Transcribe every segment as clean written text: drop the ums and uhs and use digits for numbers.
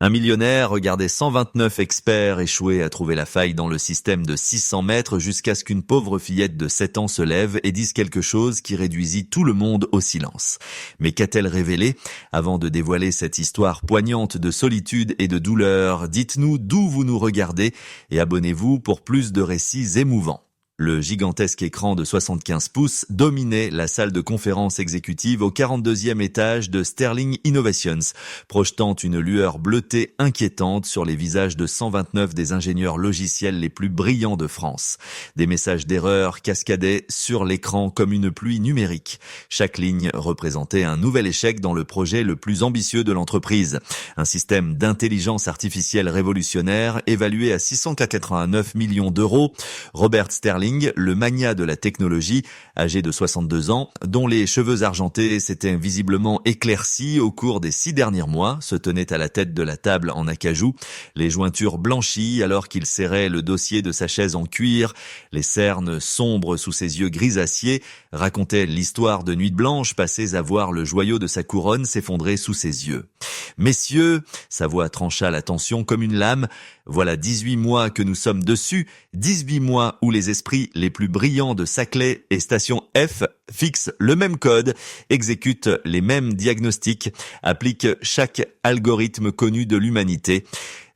Un millionnaire regardait 129 experts échouer à trouver la faille dans le système de 600 mètres jusqu'à ce qu'une pauvre fillette de 7 ans se lève et dise quelque chose qui réduisit tout le monde au silence. Mais qu'a-t-elle révélé? Avant de dévoiler cette histoire poignante de solitude et de douleur, dites-nous d'où vous nous regardez et abonnez-vous pour plus de récits émouvants. Le gigantesque écran de 75 pouces dominait la salle de conférence exécutive au 42e étage de Sterling Innovations, projetant une lueur bleutée inquiétante sur les visages de 129 des ingénieurs logiciels les plus brillants de France. Des messages d'erreur cascadaient sur l'écran comme une pluie numérique. Chaque ligne représentait un nouvel échec dans le projet le plus ambitieux de l'entreprise. Un système d'intelligence artificielle révolutionnaire évalué à 689 millions d'euros. Robert Sterling, le magnat de la technologie, âgé de 62 ans, dont les cheveux argentés s'étaient visiblement éclaircis au cours des 6 derniers mois, se tenait à la tête de la table en acajou, les jointures blanchies alors qu'il serrait le dossier de sa chaise en cuir, les cernes sombres sous ses yeux grisaciers, racontait l'histoire de nuits blanches passées à voir le joyau de sa couronne s'effondrer sous ses yeux. Messieurs, sa voix trancha la tension comme une lame, voilà 18 mois que nous sommes dessus, 18 mois où les esprits les plus brillants de Saclay et Station F fixent le même code, exécutent les mêmes diagnostics, appliquent chaque algorithme connu de l'humanité.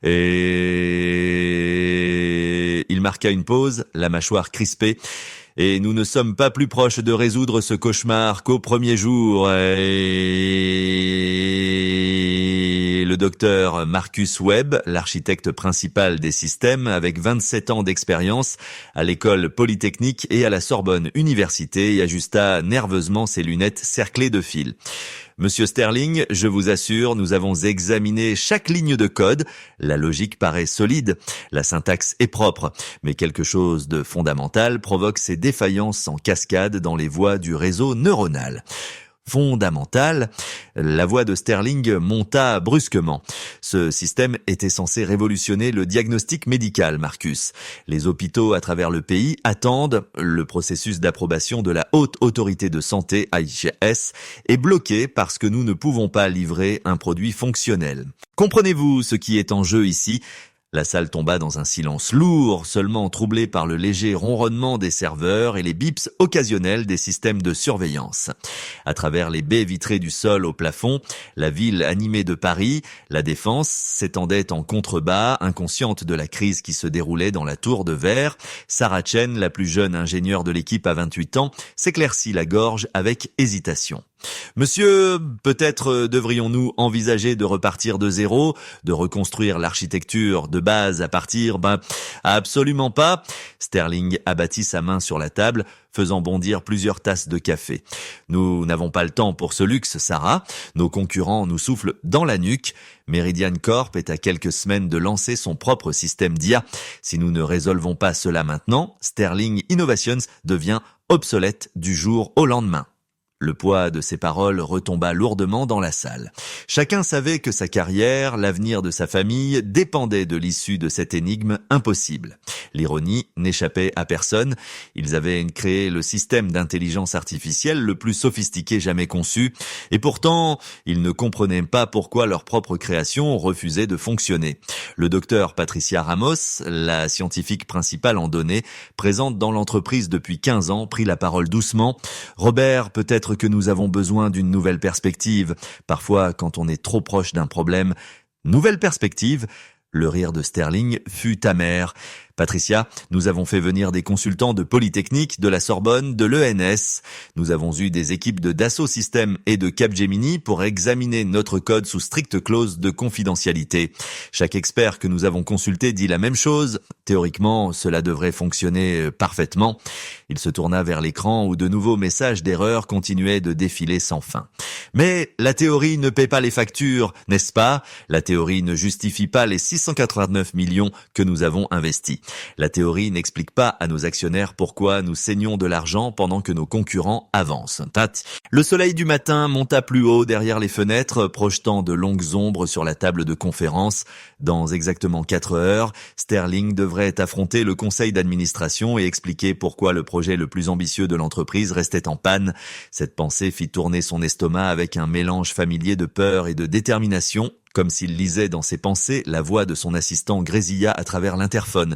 Et il marqua une pause, la mâchoire crispée. Et nous ne sommes pas plus proches de résoudre ce cauchemar qu'au premier jour. Et le docteur Marcus Webb, l'architecte principal des systèmes, avec 27 ans d'expérience à l'école polytechnique et à la Sorbonne Université, y ajusta nerveusement ses lunettes cerclées de fils. Monsieur Sterling, je vous assure, nous avons examiné chaque ligne de code. La logique paraît solide, la syntaxe est propre, mais quelque chose de fondamental provoque ces défaillances en cascade dans les voies du réseau neuronal. Fondamental, la voix de Sterling monta brusquement. Ce système était censé révolutionner le diagnostic médical, Marcus. Les hôpitaux à travers le pays attendent. Le processus d'approbation de la Haute Autorité de Santé, HAS, est bloqué parce que nous ne pouvons pas livrer un produit fonctionnel. Comprenez-vous ce qui est en jeu ici ? La salle tomba dans un silence lourd, seulement troublé par le léger ronronnement des serveurs et les bips occasionnels des systèmes de surveillance. À travers les baies vitrées du sol au plafond, la ville animée de Paris, la Défense, s'étendait en contrebas, inconsciente de la crise qui se déroulait dans la tour de verre. Sarah Chen, la plus jeune ingénieure de l'équipe à 28 ans, s'éclaircit la gorge avec hésitation. Monsieur, peut-être devrions-nous envisager de repartir de zéro, de reconstruire l'architecture de base à partir, absolument pas. Sterling abattit sa main sur la table, faisant bondir plusieurs tasses de café. Nous n'avons pas le temps pour ce luxe, Sarah. Nos concurrents nous soufflent dans la nuque. Meridian Corp est à quelques semaines de lancer son propre système d'IA. Si nous ne résolvons pas cela maintenant, Sterling Innovations devient obsolète du jour au lendemain. Le poids de ces paroles retomba lourdement dans la salle. Chacun savait que sa carrière, l'avenir de sa famille, dépendaient de l'issue de cette énigme impossible. L'ironie n'échappait à personne. Ils avaient créé le système d'intelligence artificielle le plus sophistiqué jamais conçu, et pourtant, ils ne comprenaient pas pourquoi leur propre création refusait de fonctionner. Le docteur Patricia Ramos, la scientifique principale en données, présente dans l'entreprise depuis 15 ans, prit la parole doucement. Robert, peut-être que nous avons besoin d'une nouvelle perspective. Parfois, quand on est trop proche d'un problème, nouvelle perspective. Le rire de Sterling fut amer. Patricia, nous avons fait venir des consultants de Polytechnique, de la Sorbonne, de l'ENS. Nous avons eu des équipes de Dassault Systèmes et de Capgemini pour examiner notre code sous stricte clause de confidentialité. Chaque expert que nous avons consulté dit la même chose. Théoriquement, cela devrait fonctionner parfaitement. Il se tourna vers l'écran où de nouveaux messages d'erreur continuaient de défiler sans fin. Mais la théorie ne paie pas les factures, n'est-ce pas ? La théorie ne justifie pas les 689 millions que nous avons investis. La théorie n'explique pas à nos actionnaires pourquoi nous saignons de l'argent pendant que nos concurrents avancent. Le soleil du matin monta plus haut derrière les fenêtres, projetant de longues ombres sur la table de conférence. Dans exactement 4 heures, Sterling devrait affronter le conseil d'administration et expliquer pourquoi le projet le plus ambitieux de l'entreprise restait en panne. Cette pensée fit tourner son estomac avec un mélange familier de peur et de détermination. Comme s'il lisait dans ses pensées, la voix de son assistant grésilla à travers l'interphone.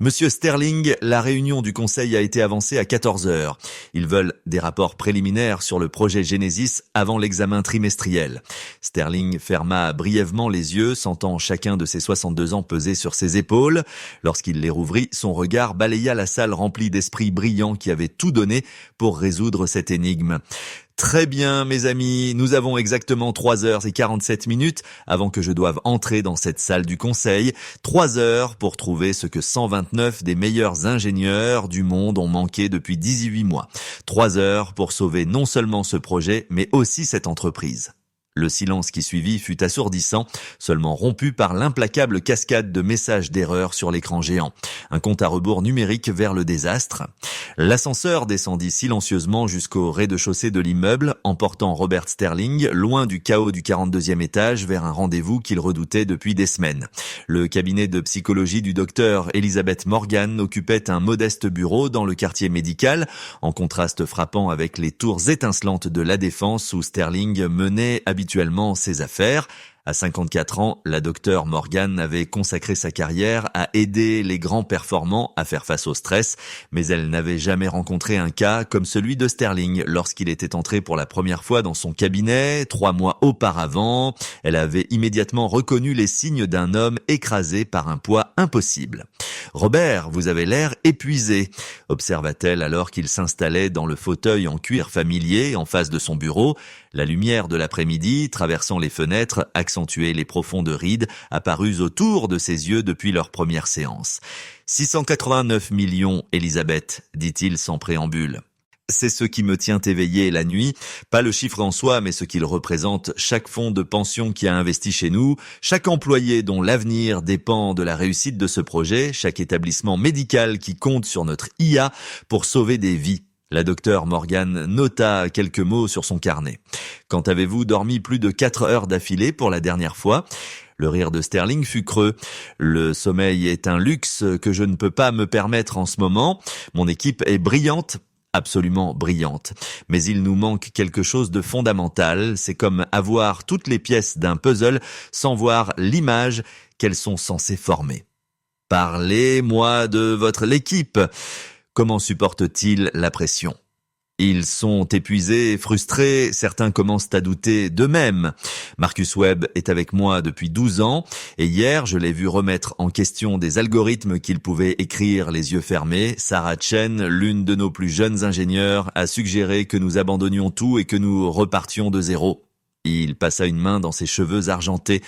Monsieur Sterling, la réunion du conseil a été avancée à 14 heures. Ils veulent des rapports préliminaires sur le projet Genesis avant l'examen trimestriel. Sterling ferma brièvement les yeux, sentant chacun de ses 62 ans peser sur ses épaules. Lorsqu'il les rouvrit, son regard balaya la salle remplie d'esprits brillants qui avaient tout donné pour résoudre cette énigme. Très bien, mes amis, nous avons exactement 3h47 avant que je doive entrer dans cette salle du conseil. 3 heures pour trouver ce que 129 des meilleurs ingénieurs du monde ont manqué depuis 18 mois. 3 heures pour sauver non seulement ce projet, mais aussi cette entreprise. Le silence qui suivit fut assourdissant, seulement rompu par l'implacable cascade de messages d'erreur sur l'écran géant. Un compte à rebours numérique vers le désastre. L'ascenseur descendit silencieusement jusqu'au rez-de-chaussée de l'immeuble, emportant Robert Sterling loin du chaos du 42e étage vers un rendez-vous qu'il redoutait depuis des semaines. Le cabinet de psychologie du docteur Elizabeth Morgan occupait un modeste bureau dans le quartier médical, en contraste frappant avec les tours étincelantes de La Défense où Sterling menait habituellement ses affaires. À 54 ans, la docteure Morgan avait consacré sa carrière à aider les grands performants à faire face au stress, mais elle n'avait jamais rencontré un cas comme celui de Sterling lorsqu'il était entré pour la première fois dans son cabinet 3 mois auparavant. Elle avait immédiatement reconnu les signes d'un homme écrasé par un poids impossible. « Robert, vous avez l'air épuisé », observa-t-elle alors qu'il s'installait dans le fauteuil en cuir familier en face de son bureau. La lumière de l'après-midi, traversant les fenêtres, accentuait les profondes rides apparues autour de ses yeux depuis leur première séance. « 689 millions, Elisabeth, dit-il sans préambule. C'est ce qui me tient éveillé la nuit, pas le chiffre en soi, mais ce qu'il représente, chaque fonds de pension qui a investi chez nous, chaque employé dont l'avenir dépend de la réussite de ce projet, chaque établissement médical qui compte sur notre IA pour sauver des vies. » La docteure Morgan nota quelques mots sur son carnet. « Quand avez-vous dormi plus de 4 heures d'affilée pour la dernière fois ?» Le rire de Sterling fut creux. « Le sommeil est un luxe que je ne peux pas me permettre en ce moment. Mon équipe est brillante. » Absolument brillante. Mais il nous manque quelque chose de fondamental. C'est comme avoir toutes les pièces d'un puzzle sans voir l'image qu'elles sont censées former. Parlez-moi de l'équipe. Comment supporte-t-il la pression ? Ils sont épuisés, frustrés, certains commencent à douter d'eux-mêmes. Marcus Webb est avec moi depuis 12 ans et hier je l'ai vu remettre en question des algorithmes qu'il pouvait écrire les yeux fermés. Sarah Chen, l'une de nos plus jeunes ingénieures, a suggéré que nous abandonnions tout et que nous repartions de zéro. Il passa une main dans ses cheveux argentés.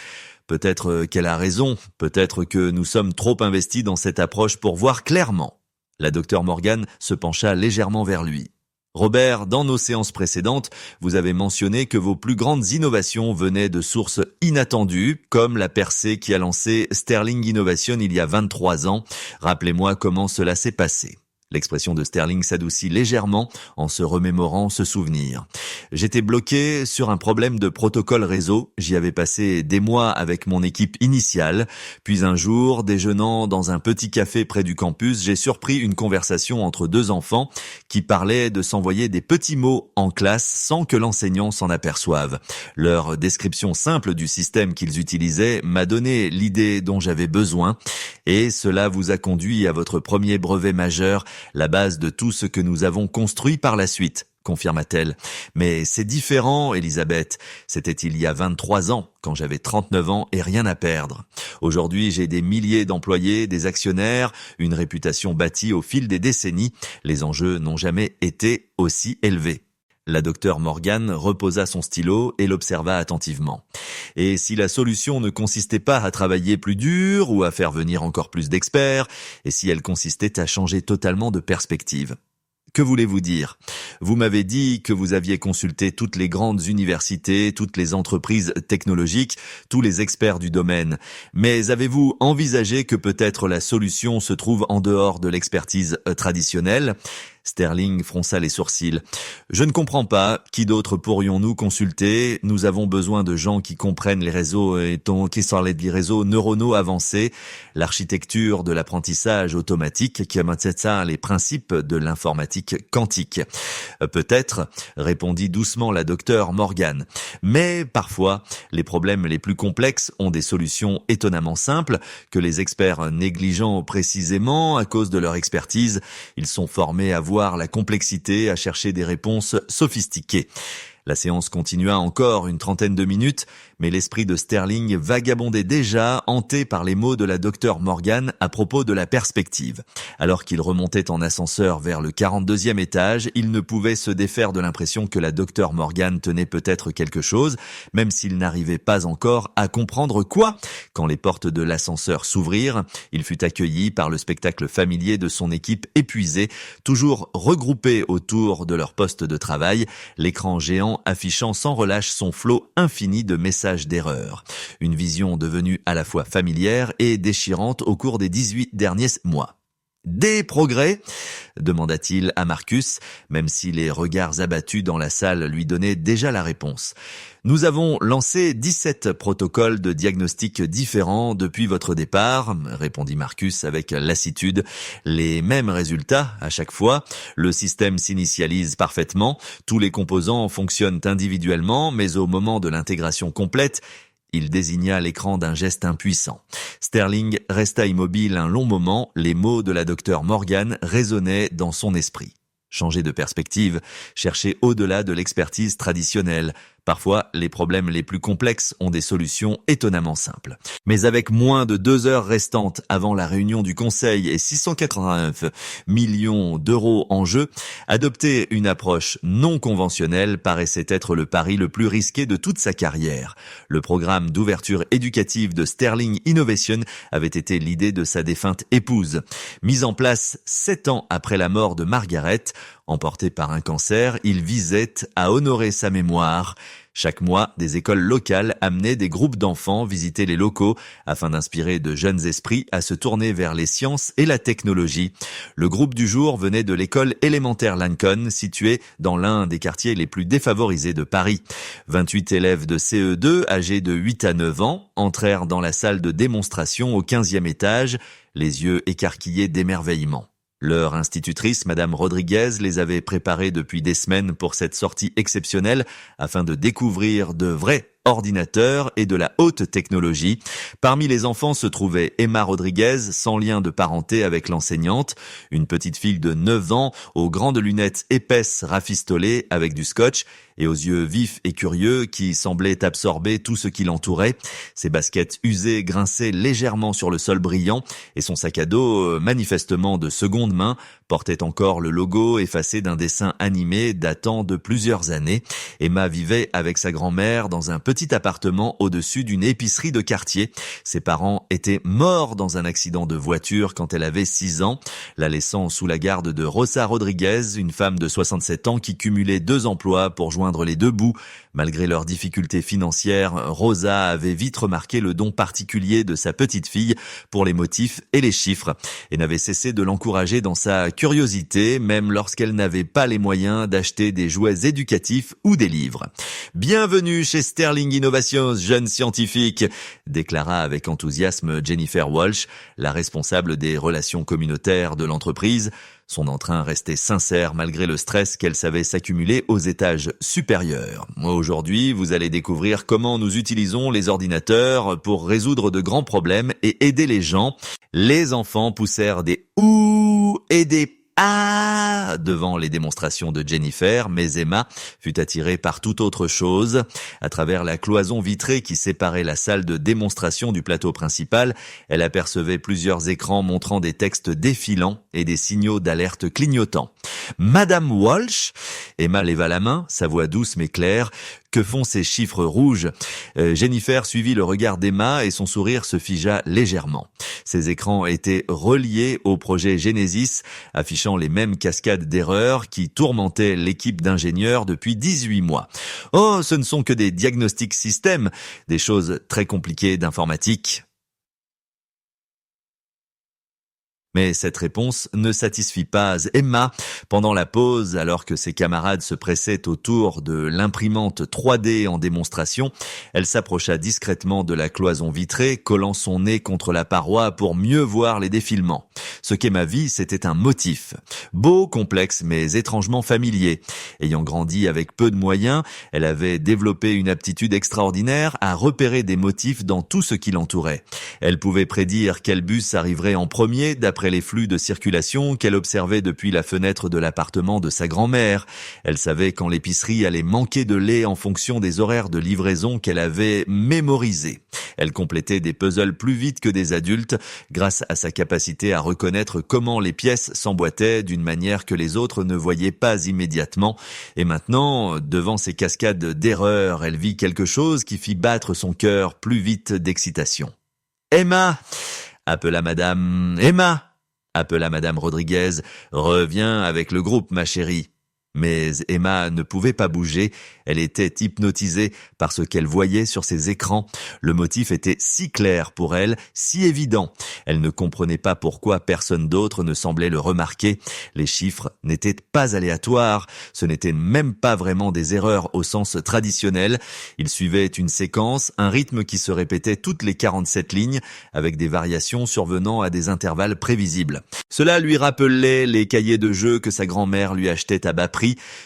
Peut-être qu'elle a raison, peut-être que nous sommes trop investis dans cette approche pour voir clairement. La docteure Morgan se pencha légèrement vers lui. Robert, dans nos séances précédentes, vous avez mentionné que vos plus grandes innovations venaient de sources inattendues, comme la percée qui a lancé Sterling Innovation il y a 23 ans. Rappelez-moi comment cela s'est passé. L'expression de Sterling s'adoucit légèrement en se remémorant ce souvenir. J'étais bloqué sur un problème de protocole réseau. J'y avais passé des mois avec mon équipe initiale. Puis un jour, déjeunant dans un petit café près du campus, j'ai surpris une conversation entre 2 enfants qui parlaient de s'envoyer des petits mots en classe sans que l'enseignant s'en aperçoive. Leur description simple du système qu'ils utilisaient m'a donné l'idée dont j'avais besoin. Et cela vous a conduit à votre premier brevet majeur, la base de tout ce que nous avons construit par la suite, confirma-t-elle. Mais c'est différent, Elisabeth. C'était il y a 23 ans, quand j'avais 39 ans et rien à perdre. Aujourd'hui, j'ai des milliers d'employés, des actionnaires, une réputation bâtie au fil des décennies. Les enjeux n'ont jamais été aussi élevés. La docteure Morgan reposa son stylo et l'observa attentivement. Et si la solution ne consistait pas à travailler plus dur ou à faire venir encore plus d'experts, et si elle consistait à changer totalement de perspective ? Que voulez-vous dire ? Vous m'avez dit que vous aviez consulté toutes les grandes universités, toutes les entreprises technologiques, tous les experts du domaine. Mais avez-vous envisagé que peut-être la solution se trouve en dehors de l'expertise traditionnelle ? Sterling fronça les sourcils. « Je ne comprends pas. Qui d'autre pourrions-nous consulter? Nous avons besoin de gens qui comprennent les réseaux qui sont les réseaux neuronaux avancés, l'architecture de l'apprentissage automatique, qui ça les principes de l'informatique quantique. » Peut-être, répondit doucement la docteure Morgan. Mais parfois, les problèmes les plus complexes ont des solutions étonnamment simples que les experts négligent précisément à cause de leur expertise. Ils sont formés à voir la complexité, à chercher des réponses sophistiquées. La séance continua encore une trentaine de minutes, mais l'esprit de Sterling vagabondait déjà, hanté par les mots de la docteure Morgan à propos de la perspective. Alors qu'il remontait en ascenseur vers le 42e étage, il ne pouvait se défaire de l'impression que la docteure Morgan tenait peut-être quelque chose, même s'il n'arrivait pas encore à comprendre quoi. Quand les portes de l'ascenseur s'ouvrirent, il fut accueilli par le spectacle familier de son équipe épuisée, toujours regroupée autour de leur poste de travail, l'écran géant affichant sans relâche son flot infini de messages d'erreur. Une vision devenue à la fois familière et déchirante au cours des 18 derniers mois. « Des progrès ?» demanda-t-il à Marcus, même si les regards abattus dans la salle lui donnaient déjà la réponse. « Nous avons lancé 17 protocoles de diagnostic différents depuis votre départ, » répondit Marcus avec lassitude. « Les mêmes résultats à chaque fois. Le système s'initialise parfaitement. Tous les composants fonctionnent individuellement, mais au moment de l'intégration complète, il désigna l'écran d'un geste impuissant. Sterling resta immobile un long moment, les mots de la docteure Morgan résonnaient dans son esprit. Changer de perspective, chercher au-delà de l'expertise traditionnelle. Parfois, les problèmes les plus complexes ont des solutions étonnamment simples. Mais avec moins de 2 heures restantes avant la réunion du Conseil et 689 millions d'euros en jeu, adopter une approche non conventionnelle paraissait être le pari le plus risqué de toute sa carrière. Le programme d'ouverture éducative de Sterling Innovation avait été l'idée de sa défunte épouse. Mise en place 7 ans après la mort de Margaret, emporté par un cancer, il visait à honorer sa mémoire. Chaque mois, des écoles locales amenaient des groupes d'enfants visiter les locaux afin d'inspirer de jeunes esprits à se tourner vers les sciences et la technologie. Le groupe du jour venait de l'école élémentaire Lincoln, située dans l'un des quartiers les plus défavorisés de Paris. 28 élèves de CE2, âgés de 8 à 9 ans, entrèrent dans la salle de démonstration au 15e étage, les yeux écarquillés d'émerveillement. Leur institutrice, Madame Rodriguez, les avait préparés depuis des semaines pour cette sortie exceptionnelle afin de découvrir de vrais ordinateurs et de la haute technologie. Parmi les enfants se trouvait Emma Rodriguez, sans lien de parenté avec l'enseignante, une petite fille de 9 ans aux grandes lunettes épaisses rafistolées avec du scotch et aux yeux vifs et curieux qui semblaient absorber tout ce qui l'entourait. Ses baskets usées grinçaient légèrement sur le sol brillant et son sac à dos, manifestement de seconde main, portait encore le logo effacé d'un dessin animé datant de plusieurs années. Emma vivait avec sa grand-mère dans un petit appartement au-dessus d'une épicerie de quartier. Ses parents étaient morts dans un accident de voiture quand elle avait 6 ans, la laissant sous la garde de Rosa Rodriguez, une femme de 67 ans qui cumulait 2 emplois pour joindre les 2 bouts. Malgré leurs difficultés financières, Rosa avait vite remarqué le don particulier de sa petite fille pour les motifs et les chiffres et n'avait cessé de l'encourager dans sa curiosité, même lorsqu'elle n'avait pas les moyens d'acheter des jouets éducatifs ou des livres. « Bienvenue chez Sterling Innovations, jeune scientifique », déclara avec enthousiasme Jennifer Walsh, la responsable des relations communautaires de l'entreprise. Son entrain restait sincère malgré le stress qu'elle savait s'accumuler aux étages supérieurs. Aujourd'hui, vous allez découvrir comment nous utilisons les ordinateurs pour résoudre de grands problèmes et aider les gens. Les enfants poussèrent des « ouh » et des « ah » devant les démonstrations de Jennifer, mais Emma fut attirée par toute autre chose. À travers la cloison vitrée qui séparait la salle de démonstration du plateau principal, elle apercevait plusieurs écrans montrant des textes défilants et des signaux d'alerte clignotants. « Madame Walsh ?» Emma leva la main, sa voix douce mais claire. « Que font ces chiffres rouges ?» Jennifer suivit le regard d'Emma et son sourire se figea légèrement. Ces écrans étaient reliés au projet Genesis, affichant les mêmes cascades d'erreurs qui tourmentaient l'équipe d'ingénieurs depuis 18 mois. « Oh, ce ne sont que des diagnostics systèmes, des choses très compliquées d'informatique. » Mais cette réponse ne satisfit pas Emma. Pendant la pause, alors que ses camarades se pressaient autour de l'imprimante 3D en démonstration, elle s'approcha discrètement de la cloison vitrée, collant son nez contre la paroi pour mieux voir les défilements. Ce qu'Emma vit, c'était un motif. Beau, complexe, mais étrangement familier. Ayant grandi avec peu de moyens, elle avait développé une aptitude extraordinaire à repérer des motifs dans tout ce qui l'entourait. Elle pouvait prédire quel bus arriverait en premier d'après les flux de circulation qu'elle observait depuis la fenêtre de l'appartement de sa grand-mère. Elle savait quand l'épicerie allait manquer de lait en fonction des horaires de livraison qu'elle avait mémorisés. Elle complétait des puzzles plus vite que des adultes grâce à sa capacité à reconnaître comment les pièces s'emboîtaient d'une manière que les autres ne voyaient pas immédiatement. Et maintenant, devant ces cascades d'erreurs, elle vit quelque chose qui fit battre son cœur plus vite d'excitation. « Emma !» appela Madame. « Emma !» appela Madame Rodriguez. « Reviens avec le groupe, ma chérie. » Mais Emma ne pouvait pas bouger, elle était hypnotisée par ce qu'elle voyait sur ses écrans. Le motif était si clair pour elle, si évident. Elle ne comprenait pas pourquoi personne d'autre ne semblait le remarquer. Les chiffres n'étaient pas aléatoires, ce n'étaient même pas vraiment des erreurs au sens traditionnel. Ils suivaient une séquence, un rythme qui se répétait toutes les 47 lignes, avec des variations survenant à des intervalles prévisibles. Cela lui rappelait les cahiers de jeux que sa grand-mère lui achetait à bas prix,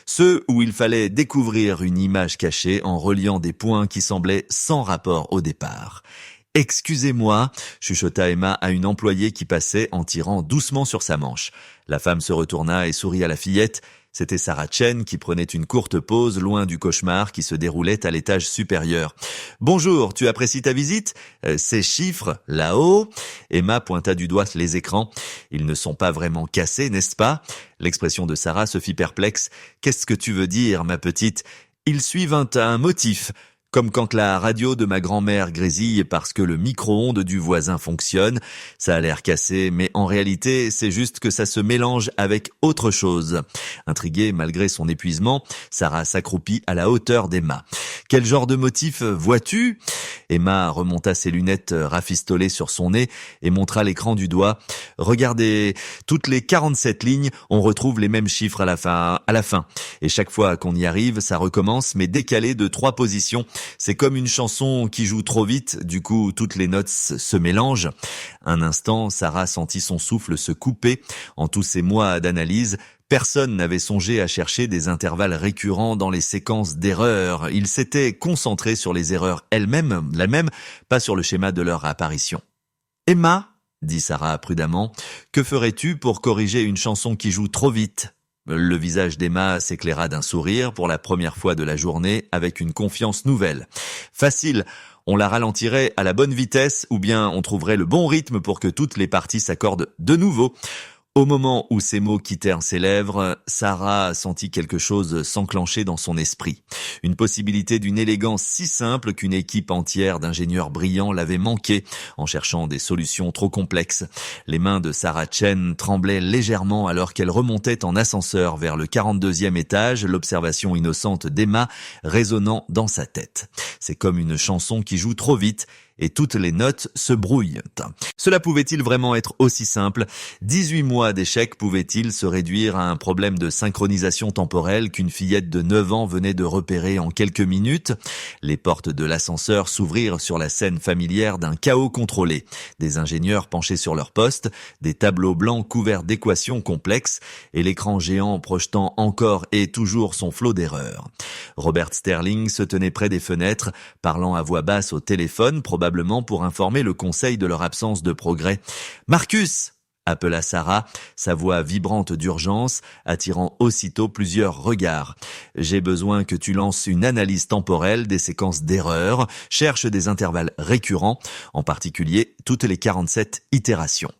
ceux où il fallait découvrir une image cachée en reliant des points qui semblaient sans rapport au départ. « Excusez-moi », chuchota Emma à une employée qui passait en tirant doucement sur sa manche. La femme se retourna et sourit à la fillette. C'était Sarah Chen qui prenait une courte pause loin du cauchemar qui se déroulait à l'étage supérieur. « Bonjour, tu apprécies ta visite ? Ces chiffres, là-haut ?» Emma pointa du doigt les écrans. « Ils ne sont pas vraiment cassés, n'est-ce pas ?» L'expression de Sarah se fit perplexe. « Qu'est-ce que tu veux dire, ma petite ? Ils suivent un motif. » Comme quand la radio de ma grand-mère grésille parce que le micro-ondes du voisin fonctionne. Ça a l'air cassé, mais en réalité, c'est juste que ça se mélange avec autre chose. Intriguée malgré son épuisement, Sarah s'accroupit à la hauteur d'Emma. « Quel genre de motif vois-tu » Emma remonta ses lunettes rafistolées sur son nez et montra l'écran du doigt. « Regardez, toutes les 47 lignes, on retrouve les mêmes chiffres à la fin. Et chaque fois qu'on y arrive, ça recommence, mais décalé de 3 positions. C'est comme une chanson qui joue trop vite, du coup toutes les notes se mélangent. » Un instant, Sarah sentit son souffle se couper. En tous ces mois d'analyse, personne n'avait songé à chercher des intervalles récurrents dans les séquences d'erreurs. Ils s'étaient concentrés sur les erreurs elles-mêmes, pas sur le schéma de leur apparition. « Emma ?» dit Sarah prudemment, « que ferais-tu pour corriger une chanson qui joue trop vite ?» Le visage d'Emma s'éclaira d'un sourire pour la première fois de la journée avec une confiance nouvelle. « Facile, on la ralentirait à la bonne vitesse ou bien on trouverait le bon rythme pour que toutes les parties s'accordent de nouveau. » Au moment où ces mots quittèrent ses lèvres, Sarah sentit quelque chose s'enclencher dans son esprit. Une possibilité d'une élégance si simple qu'une équipe entière d'ingénieurs brillants l'avait manqué en cherchant des solutions trop complexes. Les mains de Sarah Chen tremblaient légèrement alors qu'elle remontait en ascenseur vers le 42e étage, l'observation innocente d'Emma résonnant dans sa tête. C'est comme une chanson qui joue trop vite et toutes les notes se brouillent. Cela pouvait-il vraiment être aussi simple ? 18 mois d'échecs pouvaient-ils se réduire à un problème de synchronisation temporelle qu'une fillette de 9 ans venait de repérer en quelques minutes ? Les portes de l'ascenseur s'ouvrirent sur la scène familière d'un chaos contrôlé. Des ingénieurs penchés sur leur poste, des tableaux blancs couverts d'équations complexes et l'écran géant projetant encore et toujours son flot d'erreurs. Robert Sterling se tenait près des fenêtres, parlant à voix basse au téléphone, probablement pour informer le conseil de leur absence de progrès. « Marcus !» appela Sarah, sa voix vibrante d'urgence, attirant aussitôt plusieurs regards. « J'ai besoin que tu lances une analyse temporelle des séquences d'erreurs, cherche des intervalles récurrents, en particulier toutes les 47 itérations. »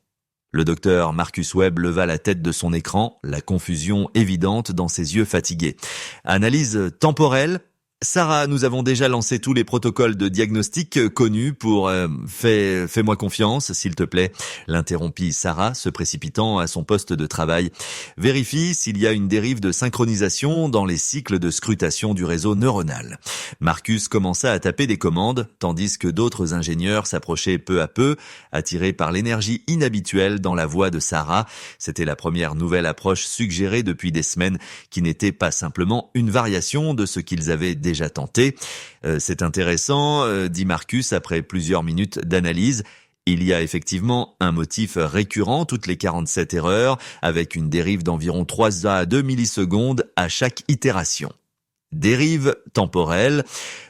Le docteur Marcus Webb leva la tête de son écran, la confusion évidente dans ses yeux fatigués. « Analyse temporelle ? Sarah, nous avons déjà lancé tous les protocoles de diagnostic connus pour fais-moi confiance, s'il te plaît, l'interrompit Sarah, se précipitant à son poste de travail. Vérifie s'il y a une dérive de synchronisation dans les cycles de scrutation du réseau neuronal. Marcus commença à taper des commandes, tandis que d'autres ingénieurs s'approchaient peu à peu, attirés par l'énergie inhabituelle dans la voix de Sarah. C'était la première nouvelle approche suggérée depuis des semaines, qui n'était pas simplement une variation de ce qu'ils avaient déjà tenté. C'est intéressant, dit Marcus après plusieurs minutes d'analyse. Il y a effectivement un motif récurrent toutes les 47 erreurs, avec une dérive d'environ 3 à 2 millisecondes à chaque itération. Dérive temporelle.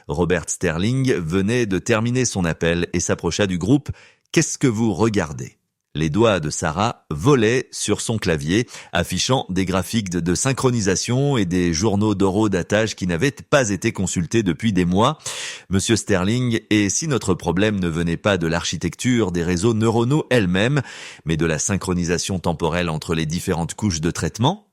Robert Sterling venait de terminer son appel et s'approcha du groupe. Qu'est-ce que vous regardez ? Les doigts de Sarah volaient sur son clavier, affichant des graphiques de synchronisation et des journaux d'horodatage qui n'avaient pas été consultés depuis des mois. Monsieur Sterling, et si notre problème ne venait pas de l'architecture des réseaux neuronaux elle-même, mais de la synchronisation temporelle entre les différentes couches de traitement ?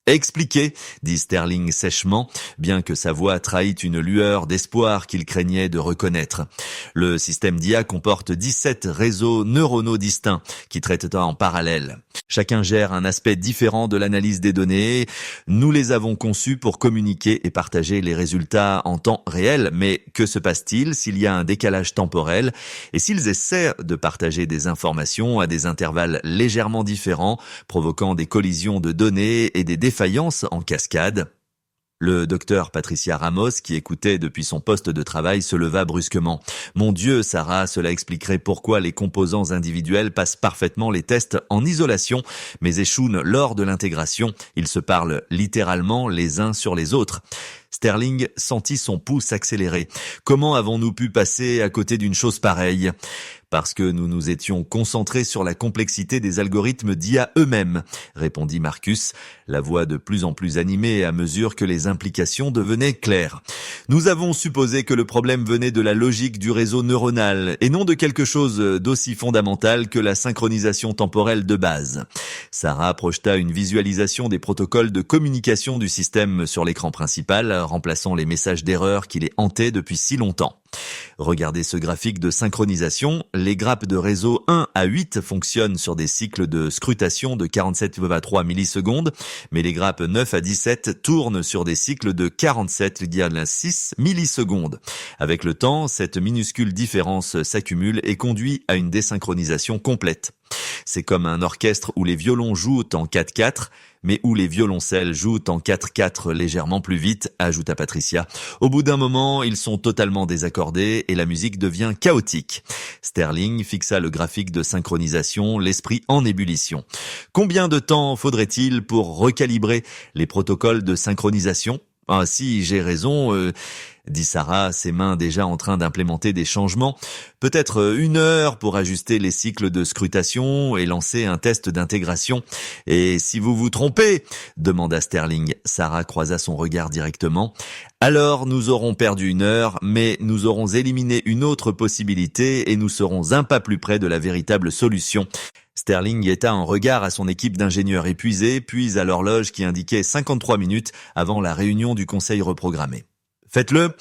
Expliquez, dit Sterling sèchement, bien que sa voix trahît une lueur d'espoir qu'il craignait de reconnaître. Le système d'IA comporte 17 réseaux neuronaux distincts qui traitent en parallèle. Chacun gère un aspect différent de l'analyse des données. Nous les avons conçus pour communiquer et partager les résultats en temps réel, mais que se passe-t-il s'il y a un décalage temporel et s'ils essaient de partager des informations à des intervalles légèrement différents, provoquant des collisions de données et des défaillance en cascade? Le docteur Patricia Ramos, qui écoutait depuis son poste de travail, se leva brusquement. « Mon Dieu, Sarah, cela expliquerait pourquoi les composants individuels passent parfaitement les tests en isolation, mais échouent lors de l'intégration. Ils se parlent littéralement les uns sur les autres. » Sterling sentit son pouce accélérer. « Comment avons-nous pu passer à côté d'une chose pareille ? » Parce que nous nous étions concentrés sur la complexité des algorithmes d'IA eux-mêmes, répondit Marcus, la voix de plus en plus animée à mesure que les implications devenaient claires. Nous avons supposé que le problème venait de la logique du réseau neuronal et non de quelque chose d'aussi fondamental que la synchronisation temporelle de base. Sarah projeta une visualisation des protocoles de communication du système sur l'écran principal, remplaçant les messages d'erreur qui les hantaient depuis si longtemps. Regardez ce graphique de synchronisation. Les grappes de réseau 1 à 8 fonctionnent sur des cycles de scrutation de 47,3 millisecondes, mais les grappes 9 à 17 tournent sur des cycles de 47,6 millisecondes. Avec le temps, cette minuscule différence s'accumule et conduit à une désynchronisation complète. C'est comme un orchestre où les violons jouent en 4/4, mais où les violoncelles jouent en 4/4 légèrement plus vite, ajouta Patricia. Au bout d'un moment, ils sont totalement désaccordés et la musique devient chaotique. Sterling fixa le graphique de synchronisation, l'esprit en ébullition. Combien de temps faudrait-il pour recalibrer les protocoles de synchronisation ? Ah si, j'ai raison, dit Sarah, ses mains déjà en train d'implémenter des changements. Peut-être 1 heure pour ajuster les cycles de scrutation et lancer un test d'intégration. Et si vous vous trompez, demanda Sterling. Sarah croisa son regard directement. Alors nous aurons perdu 1 heure, mais nous aurons éliminé une autre possibilité et nous serons un pas plus près de la véritable solution. Sterling jeta un regard à son équipe d'ingénieurs épuisés, puis à l'horloge qui indiquait 53 minutes avant la réunion du conseil reprogrammée. Faites-le.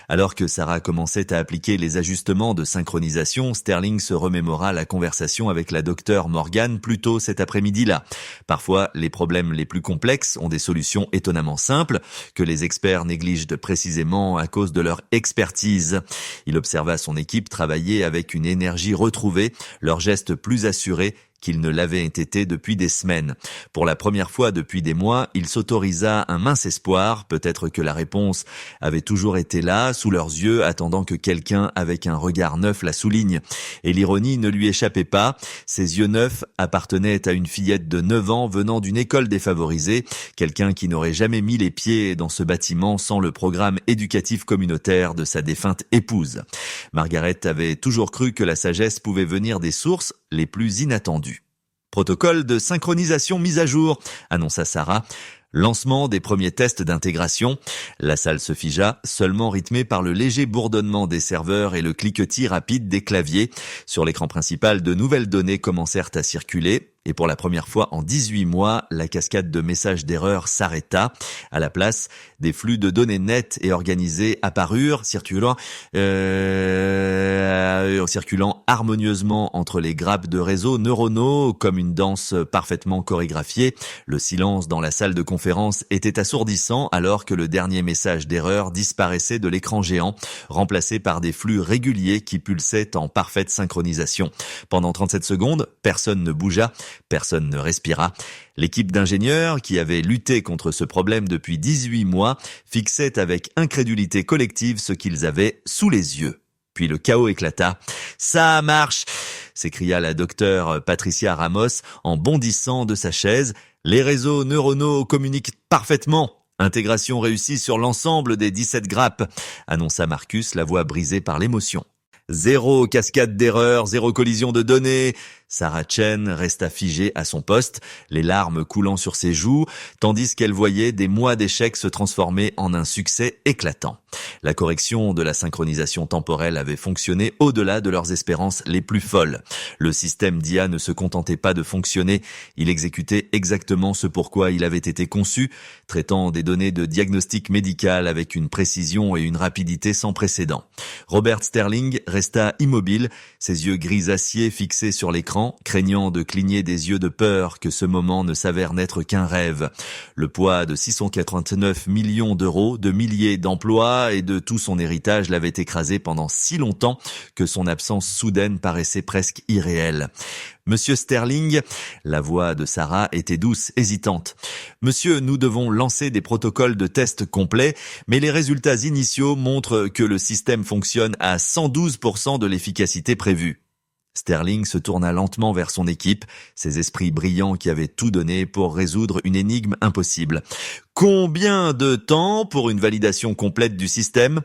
Alors que Sarah commençait à appliquer les ajustements de synchronisation, Sterling se remémora la conversation avec la docteure Morgan plus tôt cet après-midi-là. Parfois, les problèmes les plus complexes ont des solutions étonnamment simples, que les experts négligent précisément à cause de leur expertise. Il observa son équipe travailler avec une énergie retrouvée, leurs gestes plus assurés qu'il ne l'avait été depuis des semaines. Pour la première fois depuis des mois, il s'autorisa un mince espoir, peut-être que la réponse avait toujours été là, sous leurs yeux, attendant que quelqu'un avec un regard neuf la souligne. Et l'ironie ne lui échappait pas, ses yeux neufs appartenaient à une fillette de 9 ans venant d'une école défavorisée, quelqu'un qui n'aurait jamais mis les pieds dans ce bâtiment sans le programme éducatif communautaire de sa défunte épouse. Margaret avait toujours cru que la sagesse pouvait venir des sources les plus inattendues. Protocole de synchronisation mis à jour, annonça Sarah. Lancement des premiers tests d'intégration. La salle se figea, seulement rythmée par le léger bourdonnement des serveurs et le cliquetis rapide des claviers. Sur l'écran principal, de nouvelles données commencèrent à circuler. Et pour la première fois en 18 mois, la cascade de messages d'erreur s'arrêta. À la place, des flux de données nets et organisés apparurent, circulant harmonieusement entre les grappes de réseaux neuronaux, comme une danse parfaitement chorégraphiée. Le silence dans la salle de conférence était assourdissant alors que le dernier message d'erreur disparaissait de l'écran géant, remplacé par des flux réguliers qui pulsaient en parfaite synchronisation. Pendant 37 secondes, personne ne bougea. Personne ne respira. L'équipe d'ingénieurs, qui avait lutté contre ce problème depuis 18 mois, fixait avec incrédulité collective ce qu'ils avaient sous les yeux. Puis le chaos éclata. « Ça marche !» s'écria la docteure Patricia Ramos en bondissant de sa chaise. « Les réseaux neuronaux communiquent parfaitement !» Intégration réussie sur l'ensemble des 17 grappes, annonça Marcus, la voix brisée par l'émotion. Zéro cascade d'erreurs, zéro collision de données. Sarah Chen resta figée à son poste, les larmes coulant sur ses joues, tandis qu'elle voyait des mois d'échecs se transformer en un succès éclatant. La correction de la synchronisation temporelle avait fonctionné au-delà de leurs espérances les plus folles. Le système d'IA ne se contentait pas de fonctionner, il exécutait exactement ce pourquoi il avait été conçu, traitant des données de diagnostic médical avec une précision et une rapidité sans précédent. Robert Sterling resta immobile, ses yeux grisaciers fixés sur l'écran, craignant de cligner des yeux de peur que ce moment ne s'avère n'être qu'un rêve. Le poids de 689 millions d'euros, de milliers d'emplois et de tout son héritage l'avait écrasé pendant si longtemps que son absence soudaine paraissait presque irréelle. Monsieur Sterling, la voix de Sarah était douce, hésitante. Monsieur, nous devons lancer des protocoles de tests complets, mais les résultats initiaux montrent que le système fonctionne à 112% de l'efficacité prévue. Sterling se tourna lentement vers son équipe, ses esprits brillants qui avaient tout donné pour résoudre une énigme impossible. Combien de temps pour une validation complète du système ?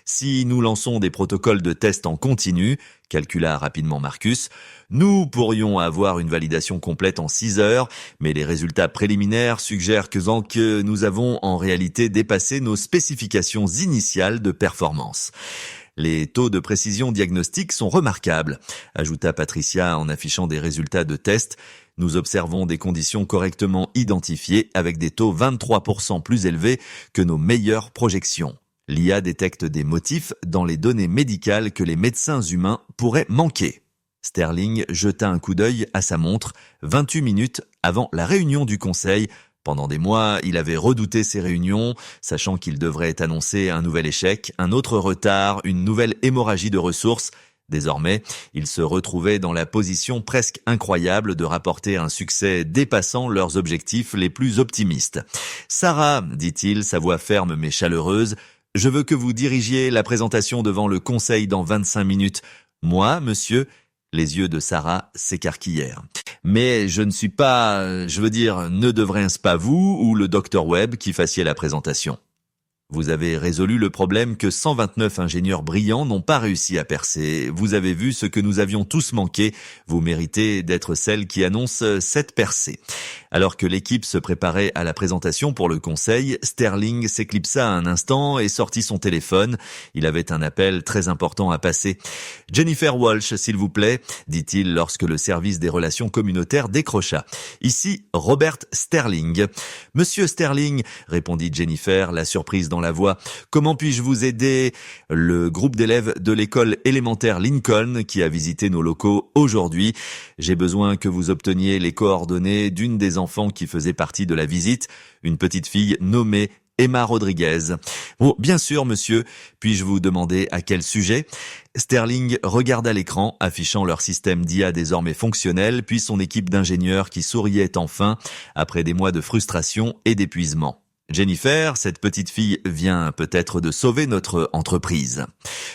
Si nous lançons des protocoles de test en continu, calcula rapidement Marcus, nous pourrions avoir une validation complète en 6 heures, mais les résultats préliminaires suggèrent que nous avons en réalité dépassé nos spécifications initiales de performance. Les taux de précision diagnostique sont remarquables, ajouta Patricia en affichant des résultats de tests. Nous observons des conditions correctement identifiées avec des taux 23% plus élevés que nos meilleures projections. L'IA détecte des motifs dans les données médicales que les médecins humains pourraient manquer. Sterling jeta un coup d'œil à sa montre, 28 minutes avant la réunion du conseil. Pendant des mois, il avait redouté ces réunions, sachant qu'il devrait annoncer un nouvel échec, un autre retard, une nouvelle hémorragie de ressources. Désormais, il se retrouvait dans la position presque incroyable de rapporter un succès dépassant leurs objectifs les plus optimistes. « Sarah, dit-il, sa voix ferme mais chaleureuse, je veux que vous dirigiez la présentation devant le conseil dans 25 minutes. Moi, monsieur ?» Les yeux de Sarah s'écarquillèrent. « Mais je ne suis pas... ne devrait-ce pas vous ou le Dr Webb qui fassiez la présentation ? Vous avez résolu le problème que 129 ingénieurs brillants n'ont pas réussi à percer. Vous avez vu ce que nous avions tous manqué. Vous méritez d'être celle qui annonce cette percée. » Alors que l'équipe se préparait à la présentation pour le conseil, Sterling s'éclipsa un instant et sortit son téléphone. Il avait un appel très important à passer. « Jennifer Walsh, s'il vous plaît, » dit-il lorsque le service des relations communautaires décrocha. « Ici, Robert Sterling. »« Monsieur Sterling, » répondit Jennifer, la surprise dans la voix. « Comment puis-je vous aider ?» Le groupe d'élèves de l'école élémentaire Lincoln qui a visité nos locaux aujourd'hui. J'ai besoin que vous obteniez les coordonnées d'une des enfants qui faisait partie de la visite, une petite fille nommée Emma Rodriguez. « Oh, bien sûr, monsieur. Puis-je vous demander à quel sujet ?» Sterling regarda l'écran, affichant leur système d'IA désormais fonctionnel, puis son équipe d'ingénieurs qui souriait enfin, après des mois de frustration et d'épuisement. Jennifer, cette petite fille, vient peut-être de sauver notre entreprise.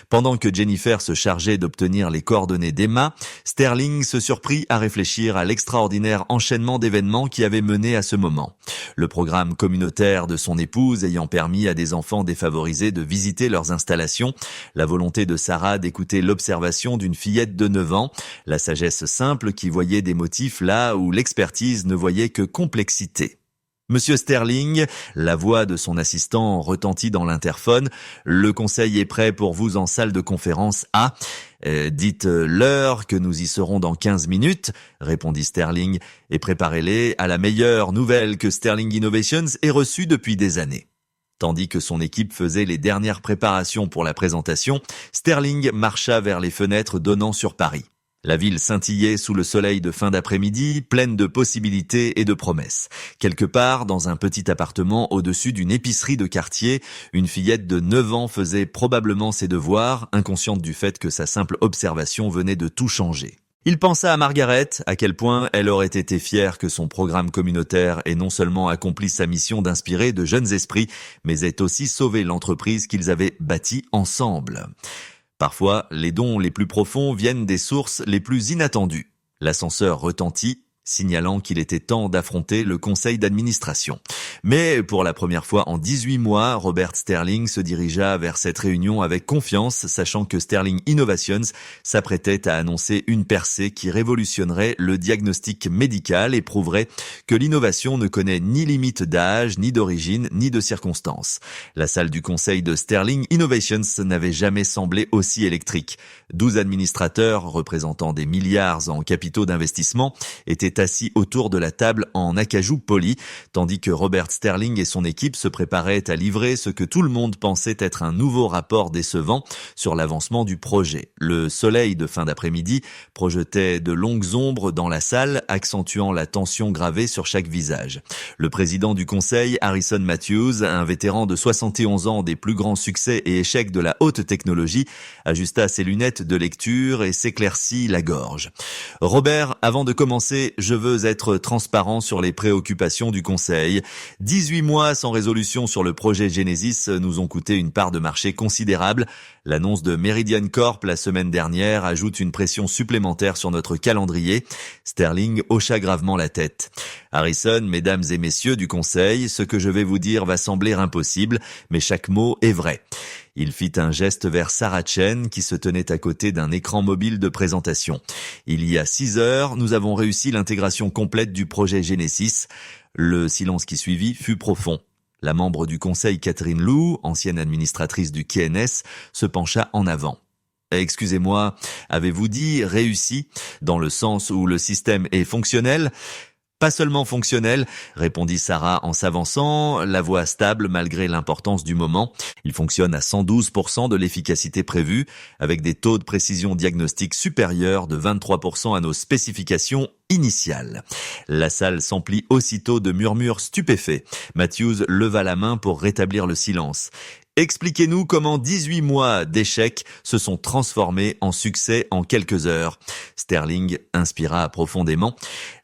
Pendant que Jennifer se chargeait d'obtenir les coordonnées d'Emma, Sterling se surprit à réfléchir à l'extraordinaire enchaînement d'événements qui avait mené à ce moment. Le programme communautaire de son épouse ayant permis à des enfants défavorisés de visiter leurs installations, la volonté de Sarah d'écouter l'observation d'une fillette de 9 ans, la sagesse simple qui voyait des motifs là où l'expertise ne voyait que complexité. Monsieur Sterling, la voix de son assistant retentit dans l'interphone. Le conseil est prêt pour vous en salle de conférence A. Dites l'heure que nous y serons dans 15 minutes, répondit Sterling, et préparez-les à la meilleure nouvelle que Sterling Innovations ait reçue depuis des années. Tandis que son équipe faisait les dernières préparations pour la présentation, Sterling marcha vers les fenêtres donnant sur Paris. La ville scintillait sous le soleil de fin d'après-midi, pleine de possibilités et de promesses. Quelque part, dans un petit appartement au-dessus d'une épicerie de quartier, une fillette de 9 ans faisait probablement ses devoirs, inconsciente du fait que sa simple observation venait de tout changer. Il pensa à Margaret, à quel point elle aurait été fière que son programme communautaire ait non seulement accompli sa mission d'inspirer de jeunes esprits, mais ait aussi sauvé l'entreprise qu'ils avaient bâtie ensemble. Parfois, les dons les plus profonds viennent des sources les plus inattendues. L'ascenseur retentit, signalant qu'il était temps d'affronter le conseil d'administration. Mais pour la première fois en 18 mois, Robert Sterling se dirigea vers cette réunion avec confiance, sachant que Sterling Innovations s'apprêtait à annoncer une percée qui révolutionnerait le diagnostic médical et prouverait que l'innovation ne connaît ni limite d'âge, ni d'origine, ni de circonstances. La salle du conseil de Sterling Innovations n'avait jamais semblé aussi électrique. 12 administrateurs, représentant des milliards en capitaux d'investissement, étaient assis autour de la table en acajou poli, tandis que Robert Sterling et son équipe se préparaient à livrer ce que tout le monde pensait être un nouveau rapport décevant sur l'avancement du projet. Le soleil de fin d'après-midi projetait de longues ombres dans la salle, accentuant la tension gravée sur chaque visage. Le président du conseil, Harrison Matthews, un vétéran de 71 ans des plus grands succès et échecs de la haute technologie, ajusta ses lunettes de lecture et s'éclaircit la gorge. Robert, avant de commencer, je veux être transparent sur les préoccupations du conseil. 18 mois sans résolution sur le projet Genesis nous ont coûté une part de marché considérable. L'annonce de Meridian Corp la semaine dernière ajoute une pression supplémentaire sur notre calendrier. Sterling hocha gravement la tête. Harrison, mesdames et messieurs du conseil, ce que je vais vous dire va sembler impossible, mais chaque mot est vrai. Il fit un geste vers Sarah Chen qui se tenait à côté d'un écran mobile de présentation. Il y a 6 heures, nous avons réussi l'intégration complète du projet Genesis. Le silence qui suivit fut profond. La membre du conseil Catherine Lou, ancienne administratrice du KNS, se pencha en avant. Excusez-moi, avez-vous dit réussi dans le sens où le système est fonctionnel ? Pas seulement fonctionnel, répondit Sarah en s'avançant, la voix stable malgré l'importance du moment. Il fonctionne à 112% de l'efficacité prévue, avec des taux de précision diagnostique supérieurs de 23% à nos spécifications initiales. La salle s'emplit aussitôt de murmures stupéfaits. Matthews leva la main pour rétablir le silence. Expliquez-nous comment 18 mois d'échecs se sont transformés en succès en quelques heures. Sterling inspira profondément.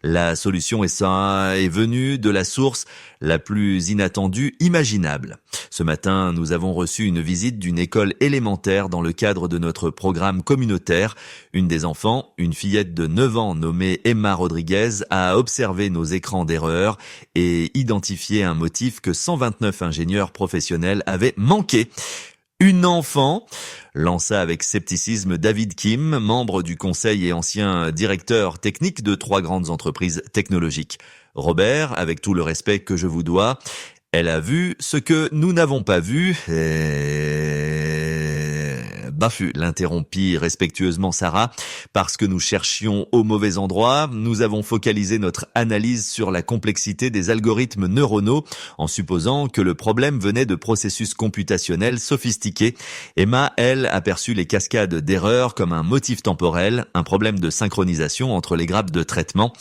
La solution est venue de la source la plus inattendue imaginable. Ce matin, nous avons reçu une visite d'une école élémentaire dans le cadre de notre programme communautaire. Une des enfants, une fillette de 9 ans nommée Emma Rodriguez, a observé nos écrans d'erreur et identifié un motif que 129 ingénieurs professionnels avaient manqué. Une enfant, lança avec scepticisme David Kim, membre du conseil et ancien directeur technique de 3 grandes entreprises technologiques. Robert, avec tout le respect que je vous dois, elle a vu ce que nous n'avons pas vu Bafu, l'interrompit respectueusement Sarah, parce que nous cherchions au mauvais endroit. Nous avons focalisé notre analyse sur la complexité des algorithmes neuronaux, en supposant que le problème venait de processus computationnels sophistiqués. Emma, elle, aperçut les cascades d'erreurs comme un motif temporel, un problème de synchronisation entre les grappes de traitement.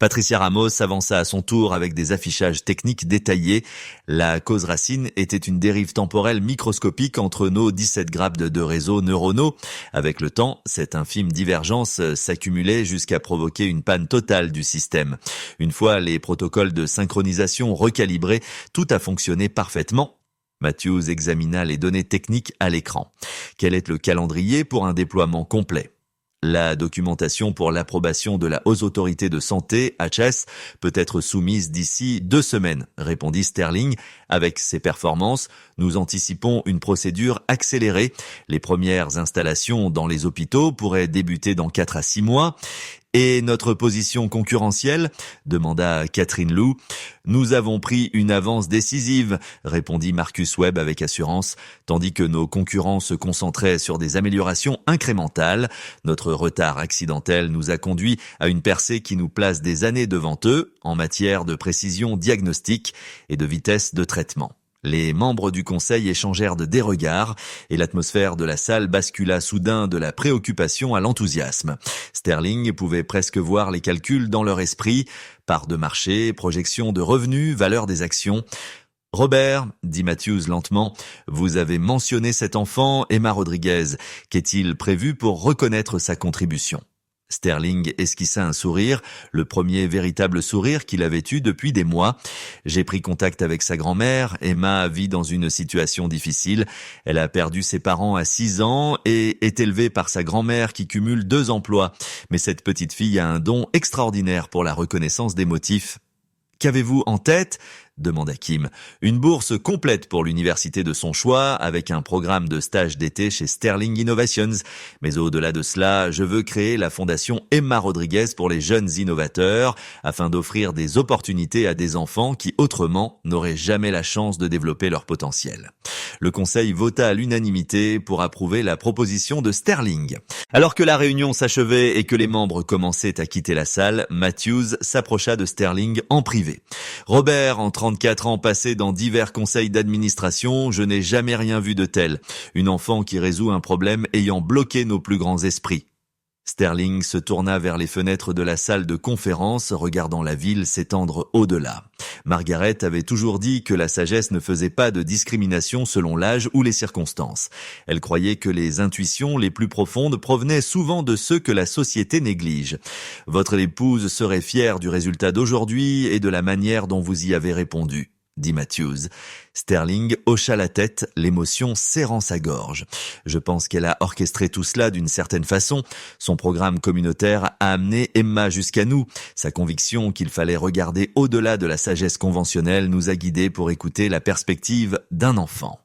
Patricia Ramos s'avança à son tour avec des affichages techniques détaillés. La cause racine était une dérive temporelle microscopique entre nos 17 grappes de réseaux neuronaux. Avec le temps, cette infime divergence s'accumulait jusqu'à provoquer une panne totale du système. Une fois les protocoles de synchronisation recalibrés, tout a fonctionné parfaitement. Matthews examina les données techniques à l'écran. Quel est le calendrier pour un déploiement complet ? La documentation pour l'approbation de la Haute Autorité de Santé, HS, peut être soumise d'ici 2 semaines, répondit Sterling. Avec ces performances, Nous anticipons une procédure accélérée. Les premières installations dans les hôpitaux pourraient débuter dans 4 à 6 mois. Et notre position concurrentielle ? Demanda Catherine Lou. Nous avons pris une avance décisive, répondit Marcus Webb avec assurance, tandis que nos concurrents se concentraient sur des améliorations incrémentales. Notre retard accidentel nous a conduit à une percée qui nous place des années devant eux en matière de précision diagnostique et de vitesse de traitement. Les membres du conseil échangèrent des regards et l'atmosphère de la salle bascula soudain de la préoccupation à l'enthousiasme. Sterling pouvait presque voir les calculs dans leur esprit, part de marché, projection de revenus, valeur des actions. « Robert, dit Matthews lentement, vous avez mentionné cet enfant, Emma Rodriguez. Qu'est-il prévu pour reconnaître sa contribution ?» Sterling esquissa un sourire, le premier véritable sourire qu'il avait eu depuis des mois. J'ai pris contact avec sa grand-mère. Emma vit dans une situation difficile. Elle a perdu ses parents à 6 ans et est élevée par sa grand-mère qui cumule 2 emplois. Mais cette petite fille a un don extraordinaire pour la reconnaissance des motifs. Qu'avez-vous en tête ? Demanda Kim. Une bourse complète pour l'université de son choix, avec un programme de stage d'été chez Sterling Innovations. Mais au-delà de cela, je veux créer la fondation Emma Rodriguez pour les jeunes innovateurs, afin d'offrir des opportunités à des enfants qui, autrement, n'auraient jamais la chance de développer leur potentiel. Le conseil vota à l'unanimité pour approuver la proposition de Sterling. Alors que la réunion s'achevait et que les membres commençaient à quitter la salle, Matthews s'approcha de Sterling en privé. Robert, en 34 ans passés dans divers conseils d'administration, je n'ai jamais rien vu de tel. Une enfant qui résout un problème ayant bloqué nos plus grands esprits. Sterling se tourna vers les fenêtres de la salle de conférence, regardant la ville s'étendre au-delà. Margaret avait toujours dit que la sagesse ne faisait pas de discrimination selon l'âge ou les circonstances. Elle croyait que les intuitions les plus profondes provenaient souvent de ceux que la société néglige. Votre épouse serait fière du résultat d'aujourd'hui et de la manière dont vous y avez répondu, dit Matthews. Sterling hocha la tête, l'émotion serrant sa gorge. Je pense qu'elle a orchestré tout cela d'une certaine façon. Son programme communautaire a amené Emma jusqu'à nous. Sa conviction qu'il fallait regarder au-delà de la sagesse conventionnelle nous a guidés pour écouter la perspective d'un enfant.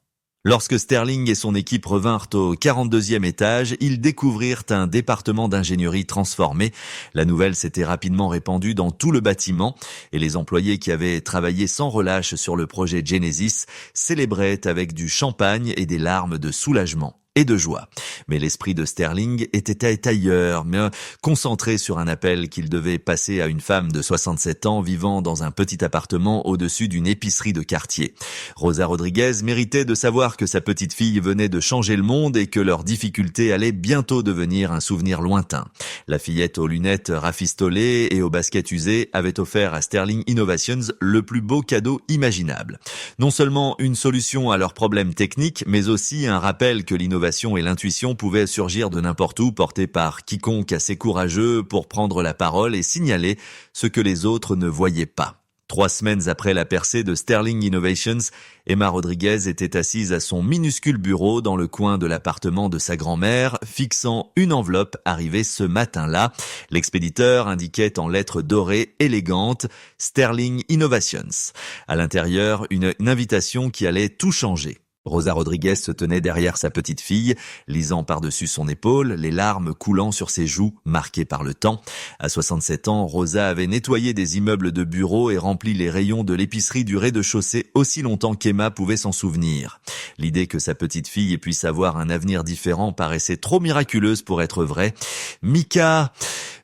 Lorsque Sterling et son équipe revinrent au 42e étage, ils découvrirent un département d'ingénierie transformé. La nouvelle s'était rapidement répandue dans tout le bâtiment et les employés qui avaient travaillé sans relâche sur le projet Genesis célébraient avec du champagne et des larmes de soulagement et de joie. Mais l'esprit de Sterling était ailleurs, mais concentré sur un appel qu'il devait passer à une femme de 67 ans vivant dans un petit appartement au-dessus d'une épicerie de quartier. Rosa Rodriguez méritait de savoir que sa petite fille venait de changer le monde et que leurs difficultés allaient bientôt devenir un souvenir lointain. La fillette aux lunettes rafistolées et aux baskets usées avait offert à Sterling Innovations le plus beau cadeau imaginable. Non seulement une solution à leurs problèmes techniques, mais aussi un rappel que l'innovation et l'intuition pouvaient surgir de n'importe où, portés par quiconque assez courageux pour prendre la parole et signaler ce que les autres ne voyaient pas. 3 semaines après la percée de Sterling Innovations, Emma Rodriguez était assise à son minuscule bureau dans le coin de l'appartement de sa grand-mère, fixant une enveloppe arrivée ce matin-là. L'expéditeur indiquait en lettres dorées élégantes « Sterling Innovations ». À l'intérieur, une invitation qui allait tout changer. Rosa Rodriguez se tenait derrière sa petite fille, lisant par-dessus son épaule, les larmes coulant sur ses joues, marquées par le temps. À 67 ans, Rosa avait nettoyé des immeubles de bureaux et rempli les rayons de l'épicerie du rez-de-chaussée aussi longtemps qu'Emma pouvait s'en souvenir. L'idée que sa petite fille puisse avoir un avenir différent paraissait trop miraculeuse pour être vraie. « Mika !»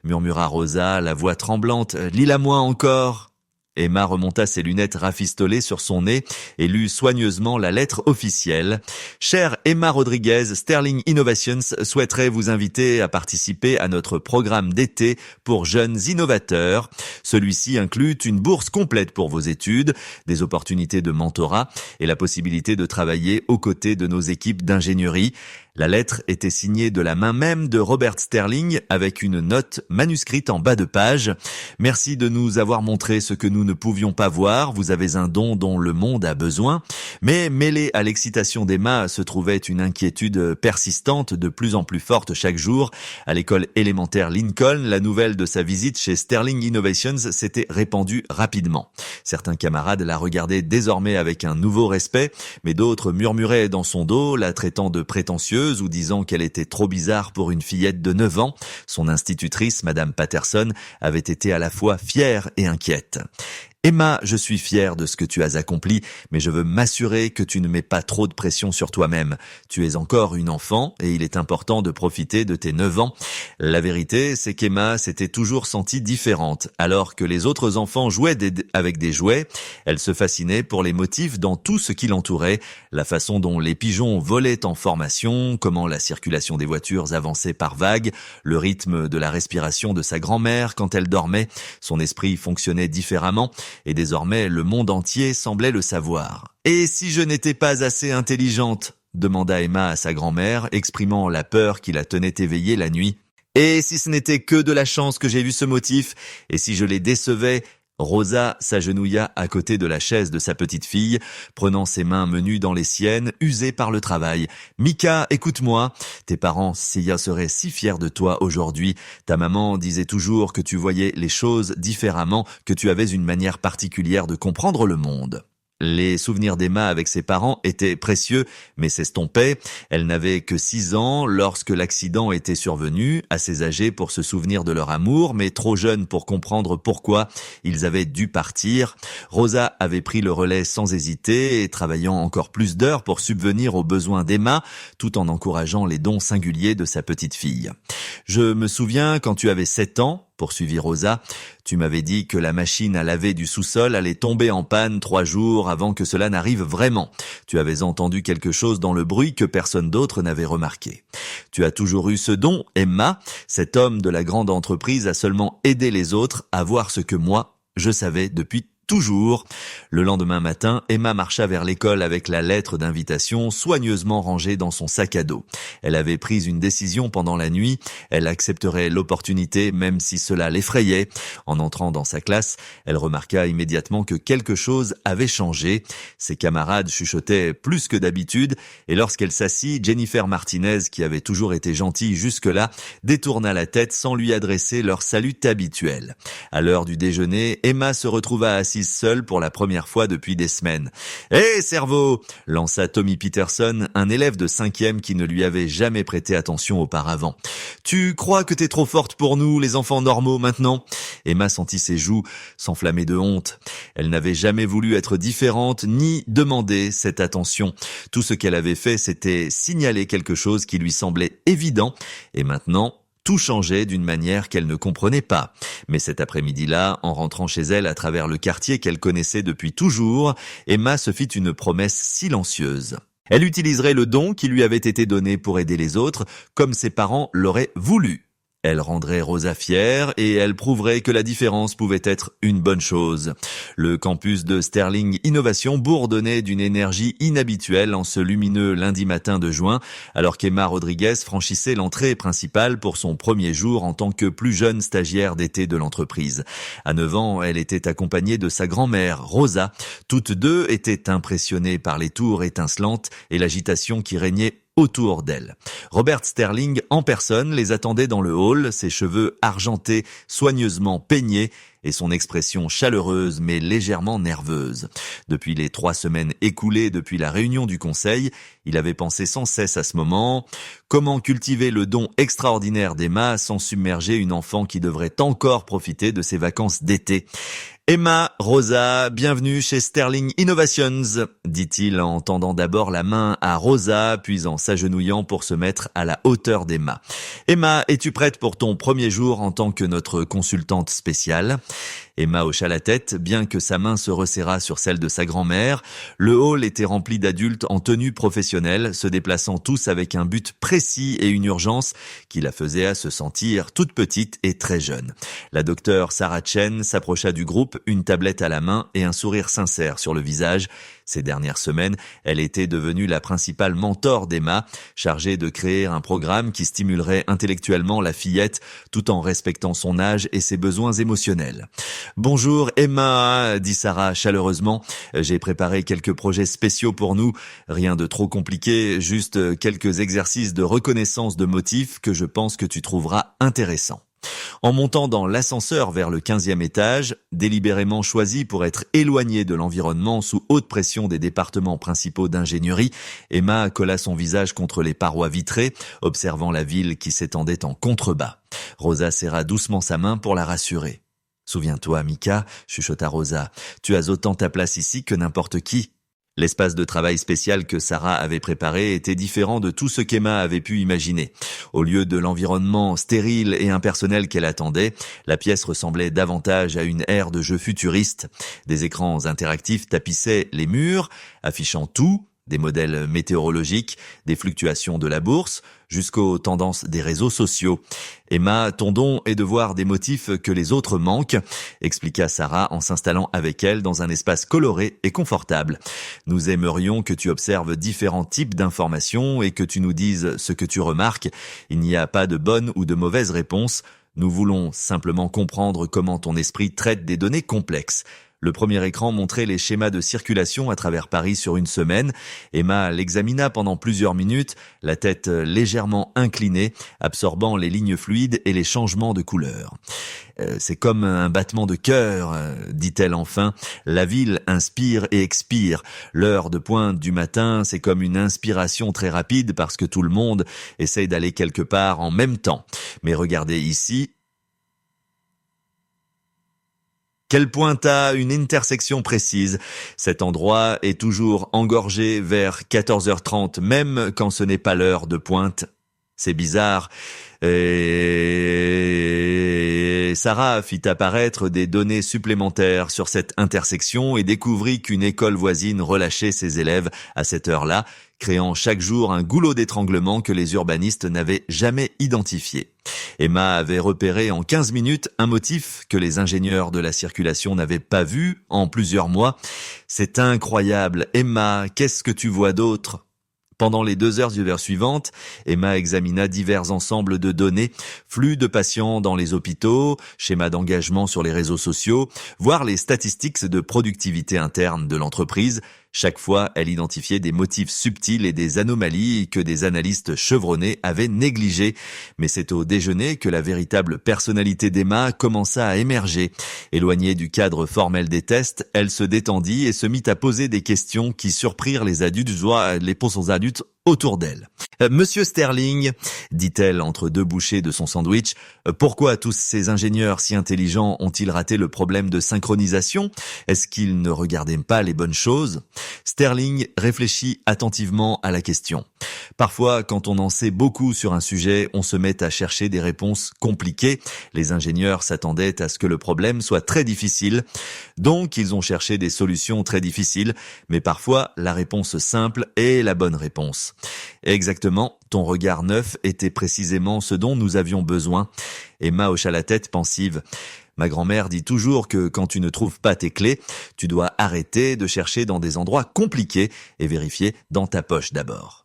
murmura Rosa, la voix tremblante. « Lis-la-moi encore !» Emma remonta ses lunettes rafistolées sur son nez et lut soigneusement la lettre officielle. « Chère Emma Rodriguez, Sterling Innovations souhaiterait vous inviter à participer à notre programme d'été pour jeunes innovateurs. Celui-ci inclut une bourse complète pour vos études, des opportunités de mentorat et la possibilité de travailler aux côtés de nos équipes d'ingénierie. » La lettre était signée de la main même de Robert Sterling avec une note manuscrite en bas de page. « Merci de nous avoir montré ce que nous nous ne pouvions pas voir, vous avez un don dont le monde a besoin. Mais mêlée à l'excitation d'Emma se trouvait une inquiétude persistante, de plus en plus forte chaque jour. À l'école élémentaire Lincoln, la nouvelle de sa visite chez Sterling Innovations s'était répandue rapidement. Certains camarades la regardaient désormais avec un nouveau respect, mais d'autres murmuraient dans son dos, la traitant de prétentieuse ou disant qu'elle était trop bizarre pour une fillette de 9 ans. Son institutrice, Madame Patterson, avait été à la fois fière et inquiète. Emma, je suis fière de ce que tu as accompli, mais je veux m'assurer que tu ne mets pas trop de pression sur toi-même. Tu es encore une enfant et il est important de profiter de tes 9 ans. La vérité, c'est qu'Emma s'était toujours sentie différente. Alors que les autres enfants jouaient avec des jouets, elle se fascinait pour les motifs dans tout ce qui l'entourait, la façon dont les pigeons volaient en formation, comment la circulation des voitures avançait par vagues, le rythme de la respiration de sa grand-mère quand elle dormait. Son esprit fonctionnait différemment. Et désormais, le monde entier semblait le savoir. « Et si je n'étais pas assez intelligente ?» demanda Emma à sa grand-mère, exprimant la peur qui la tenait éveillée la nuit. « Et si ce n'était que de la chance que j'ai vu ce motif ? Et si je les décevais ?» Rosa s'agenouilla à côté de la chaise de sa petite fille, prenant ses mains menues dans les siennes, usées par le travail. « Mika, écoute-moi, tes parents seraient si fiers de toi aujourd'hui. Ta maman disait toujours que tu voyais les choses différemment, que tu avais une manière particulière de comprendre le monde. » Les souvenirs d'Emma avec ses parents étaient précieux, mais s'estompaient. Elle n'avait que 6 ans lorsque l'accident était survenu, assez âgée pour se souvenir de leur amour, mais trop jeune pour comprendre pourquoi ils avaient dû partir. Rosa avait pris le relais sans hésiter et travaillant encore plus d'heures pour subvenir aux besoins d'Emma, tout en encourageant les dons singuliers de sa petite fille. « Je me souviens quand tu avais 7 ans, poursuivit Rosa, tu m'avais dit que la machine à laver du sous-sol allait tomber en panne 3 jours avant que cela n'arrive vraiment. Tu avais entendu quelque chose dans le bruit que personne d'autre n'avait remarqué. Tu as toujours eu ce don, Emma. Cet homme de la grande entreprise a seulement aidé les autres à voir ce que moi, je savais depuis toujours. » Le lendemain matin, Emma marcha vers l'école avec la lettre d'invitation soigneusement rangée dans son sac à dos. Elle avait pris une décision pendant la nuit. Elle accepterait l'opportunité même si cela l'effrayait. En entrant dans sa classe, elle remarqua immédiatement que quelque chose avait changé. Ses camarades chuchotaient plus que d'habitude et lorsqu'elle s'assit, Jennifer Martinez, qui avait toujours été gentille jusque-là, détourna la tête sans lui adresser leur salut habituel. À l'heure du déjeuner, Emma se retrouva assise seule pour la première fois depuis des semaines. « Hé, cerveau !» lança Tommy Peterson, un élève de 5e qui ne lui avait jamais prêté attention auparavant. « Tu crois que t'es trop forte pour nous, les enfants normaux, maintenant ?» Emma sentit ses joues s'enflammer de honte. Elle n'avait jamais voulu être différente ni demander cette attention. Tout ce qu'elle avait fait, c'était signaler quelque chose qui lui semblait évident. Et maintenant, tout changeait d'une manière qu'elle ne comprenait pas. Mais cet après-midi-là, en rentrant chez elle à travers le quartier qu'elle connaissait depuis toujours, Emma se fit une promesse silencieuse. Elle utiliserait le don qui lui avait été donné pour aider les autres, comme ses parents l'auraient voulu. Elle rendrait Rosa fière et elle prouverait que la différence pouvait être une bonne chose. Le campus de Sterling Innovation bourdonnait d'une énergie inhabituelle en ce lumineux lundi matin de juin, alors qu'Emma Rodriguez franchissait l'entrée principale pour son premier jour en tant que plus jeune stagiaire d'été de l'entreprise. À 9 ans, elle était accompagnée de sa grand-mère, Rosa. Toutes deux étaient impressionnées par les tours étincelantes et l'agitation qui régnait autour d'elle. Robert Sterling, en personne, les attendait dans le hall, ses cheveux argentés, soigneusement peignés, et son expression chaleureuse mais légèrement nerveuse. Depuis les 3 semaines écoulées depuis la réunion du conseil, il avait pensé sans cesse à ce moment « Comment cultiver le don extraordinaire d'Emma sans submerger une enfant qui devrait encore profiter de ses vacances d'été ?» Emma, Rosa, bienvenue chez Sterling Innovations, dit-il en tendant d'abord la main à Rosa, puis en s'agenouillant pour se mettre à la hauteur d'Emma. Emma, es-tu prête pour ton premier jour en tant que notre consultante spéciale ? Emma hocha la tête, bien que sa main se resserrât sur celle de sa grand-mère. Le hall était rempli d'adultes en tenue professionnelle, se déplaçant tous avec un but précis et une urgence qui la faisait à se sentir toute petite et très jeune. La docteure Sarah Chen s'approcha du groupe, une tablette à la main et un sourire sincère sur le visage. Ces dernières semaines, elle était devenue la principale mentor d'Emma, chargée de créer un programme qui stimulerait intellectuellement la fillette tout en respectant son âge et ses besoins émotionnels. « Bonjour Emma », dit Sarah chaleureusement. « J'ai préparé quelques projets spéciaux pour nous. Rien de trop compliqué, juste quelques exercices de reconnaissance de motifs que je pense que tu trouveras intéressants. » En montant dans l'ascenseur vers le 15e étage, délibérément choisi pour être éloigné de l'environnement sous haute pression des départements principaux d'ingénierie, Emma colla son visage contre les parois vitrées, observant la ville qui s'étendait en contrebas. Rosa serra doucement sa main pour la rassurer. « Souviens-toi, Mika, chuchota Rosa, tu as autant ta place ici que n'importe qui. » L'espace de travail spécial que Sarah avait préparé était différent de tout ce qu'Emma avait pu imaginer. Au lieu de l'environnement stérile et impersonnel qu'elle attendait, la pièce ressemblait davantage à une ère de jeu futuriste. Des écrans interactifs tapissaient les murs, affichant tout, des modèles météorologiques, des fluctuations de la bourse, jusqu'aux tendances des réseaux sociaux. « Emma, ton don est de voir des motifs que les autres manquent », expliqua Sarah en s'installant avec elle dans un espace coloré et confortable. « Nous aimerions que tu observes différents types d'informations et que tu nous dises ce que tu remarques. Il n'y a pas de bonne ou de mauvaise réponse. Nous voulons simplement comprendre comment ton esprit traite des données complexes. » Le premier écran montrait les schémas de circulation à travers Paris sur une semaine. Emma l'examina pendant plusieurs minutes, la tête légèrement inclinée, absorbant les lignes fluides et les changements de couleur. « C'est comme un battement de cœur, dit-elle enfin. La ville inspire et expire. L'heure de pointe du matin, c'est comme une inspiration très rapide parce que tout le monde essaye d'aller quelque part en même temps. Mais regardez ici. » Qu'elle pointe à une intersection précise. Cet endroit est toujours engorgé vers 14h30, même quand ce n'est pas l'heure de pointe. C'est bizarre. Et Sarah fit apparaître des données supplémentaires sur cette intersection et découvrit qu'une école voisine relâchait ses élèves à cette heure-là, créant chaque jour un goulot d'étranglement que les urbanistes n'avaient jamais identifié. Emma avait repéré en 15 minutes un motif que les ingénieurs de la circulation n'avaient pas vu en plusieurs mois. « C'est incroyable. Emma, qu'est-ce que tu vois d'autre ?» Pendant les 2 heures suivantes, Emma examina divers ensembles de données, flux de patients dans les hôpitaux, schémas d'engagement sur les réseaux sociaux, voire les statistiques de productivité interne de l'entreprise. Chaque fois, elle identifiait des motifs subtils et des anomalies que des analystes chevronnés avaient négligés. Mais c'est au déjeuner que la véritable personnalité d'Emma commença à émerger. Éloignée du cadre formel des tests, elle se détendit et se mit à poser des questions qui surprirent les adultes, les posons adultes autour d'elle. « Monsieur Sterling, dit-elle entre 2 bouchées de son sandwich, pourquoi tous ces ingénieurs si intelligents ont-ils raté le problème de synchronisation? Est-ce qu'ils ne regardaient pas les bonnes choses ?» Sterling réfléchit attentivement à la question. Parfois, quand on en sait beaucoup sur un sujet, on se met à chercher des réponses compliquées. Les ingénieurs s'attendaient à ce que le problème soit très difficile. Donc, ils ont cherché des solutions très difficiles, mais parfois, la réponse simple est la bonne réponse. Exactement, ton regard neuf était précisément ce dont nous avions besoin. Emma hocha la tête pensive. Ma grand-mère dit toujours que quand tu ne trouves pas tes clés, tu dois arrêter de chercher dans des endroits compliqués et vérifier dans ta poche d'abord.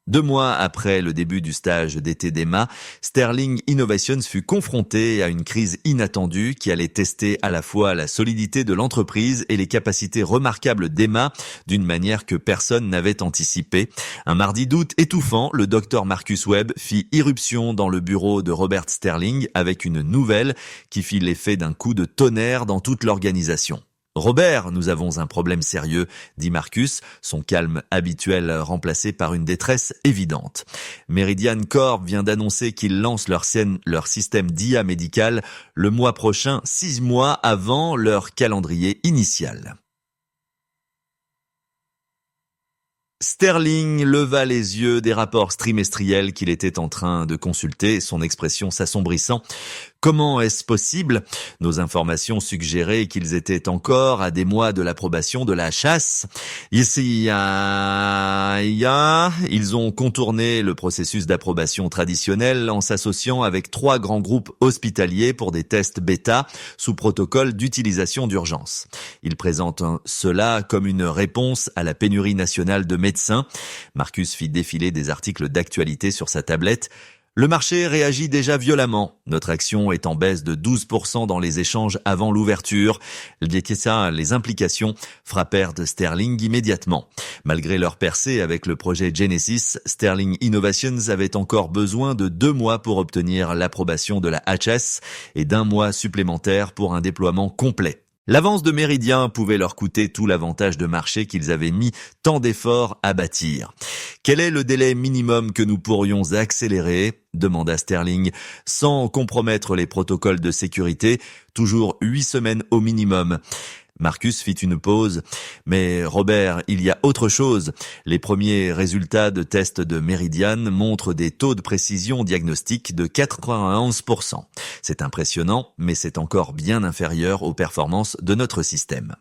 2 mois après le début du stage d'été d'Emma, Sterling Innovations fut confronté à une crise inattendue qui allait tester à la fois la solidité de l'entreprise et les capacités remarquables d'Emma d'une manière que personne n'avait anticipée. Un mardi d'août étouffant, le docteur Marcus Webb fit irruption dans le bureau de Robert Sterling avec une nouvelle qui fit l'effet d'un coup de tonnerre dans toute l'organisation. « Robert, nous avons un problème sérieux », dit Marcus, son calme habituel remplacé par une détresse évidente. Meridian Corp vient d'annoncer qu'ils lancent leur système d'IA médical le mois prochain, 6 mois avant leur calendrier initial. Sterling leva les yeux des rapports trimestriels qu'il était en train de consulter, son expression s'assombrissant. Comment est-ce possible? Nos informations suggéraient qu'ils étaient encore à des mois de l'approbation de la chasse. Ici, ils ont contourné le processus d'approbation traditionnel en s'associant avec 3 grands groupes hospitaliers pour des tests bêta sous protocole d'utilisation d'urgence. Ils présentent cela comme une réponse à la pénurie nationale de médecins. Marcus fit défiler des articles d'actualité sur sa tablette. Le marché réagit déjà violemment. Notre action est en baisse de 12% dans les échanges avant l'ouverture. Les implications frappèrent de Sterling immédiatement. Malgré leur percée avec le projet Genesis, Sterling Innovations avait encore besoin de 2 mois pour obtenir l'approbation de la HS et d'1 mois supplémentaire pour un déploiement complet. L'avance de Méridien pouvait leur coûter tout l'avantage de marché qu'ils avaient mis tant d'efforts à bâtir. Quel est le délai minimum que nous pourrions accélérer? Demanda Sterling, sans compromettre les protocoles de sécurité, toujours 8 semaines au minimum. Marcus fit une pause. Mais Robert, il y a autre chose. Les premiers résultats de tests de Meridian montrent des taux de précision diagnostique de 91%. C'est impressionnant, mais c'est encore bien inférieur aux performances de notre système.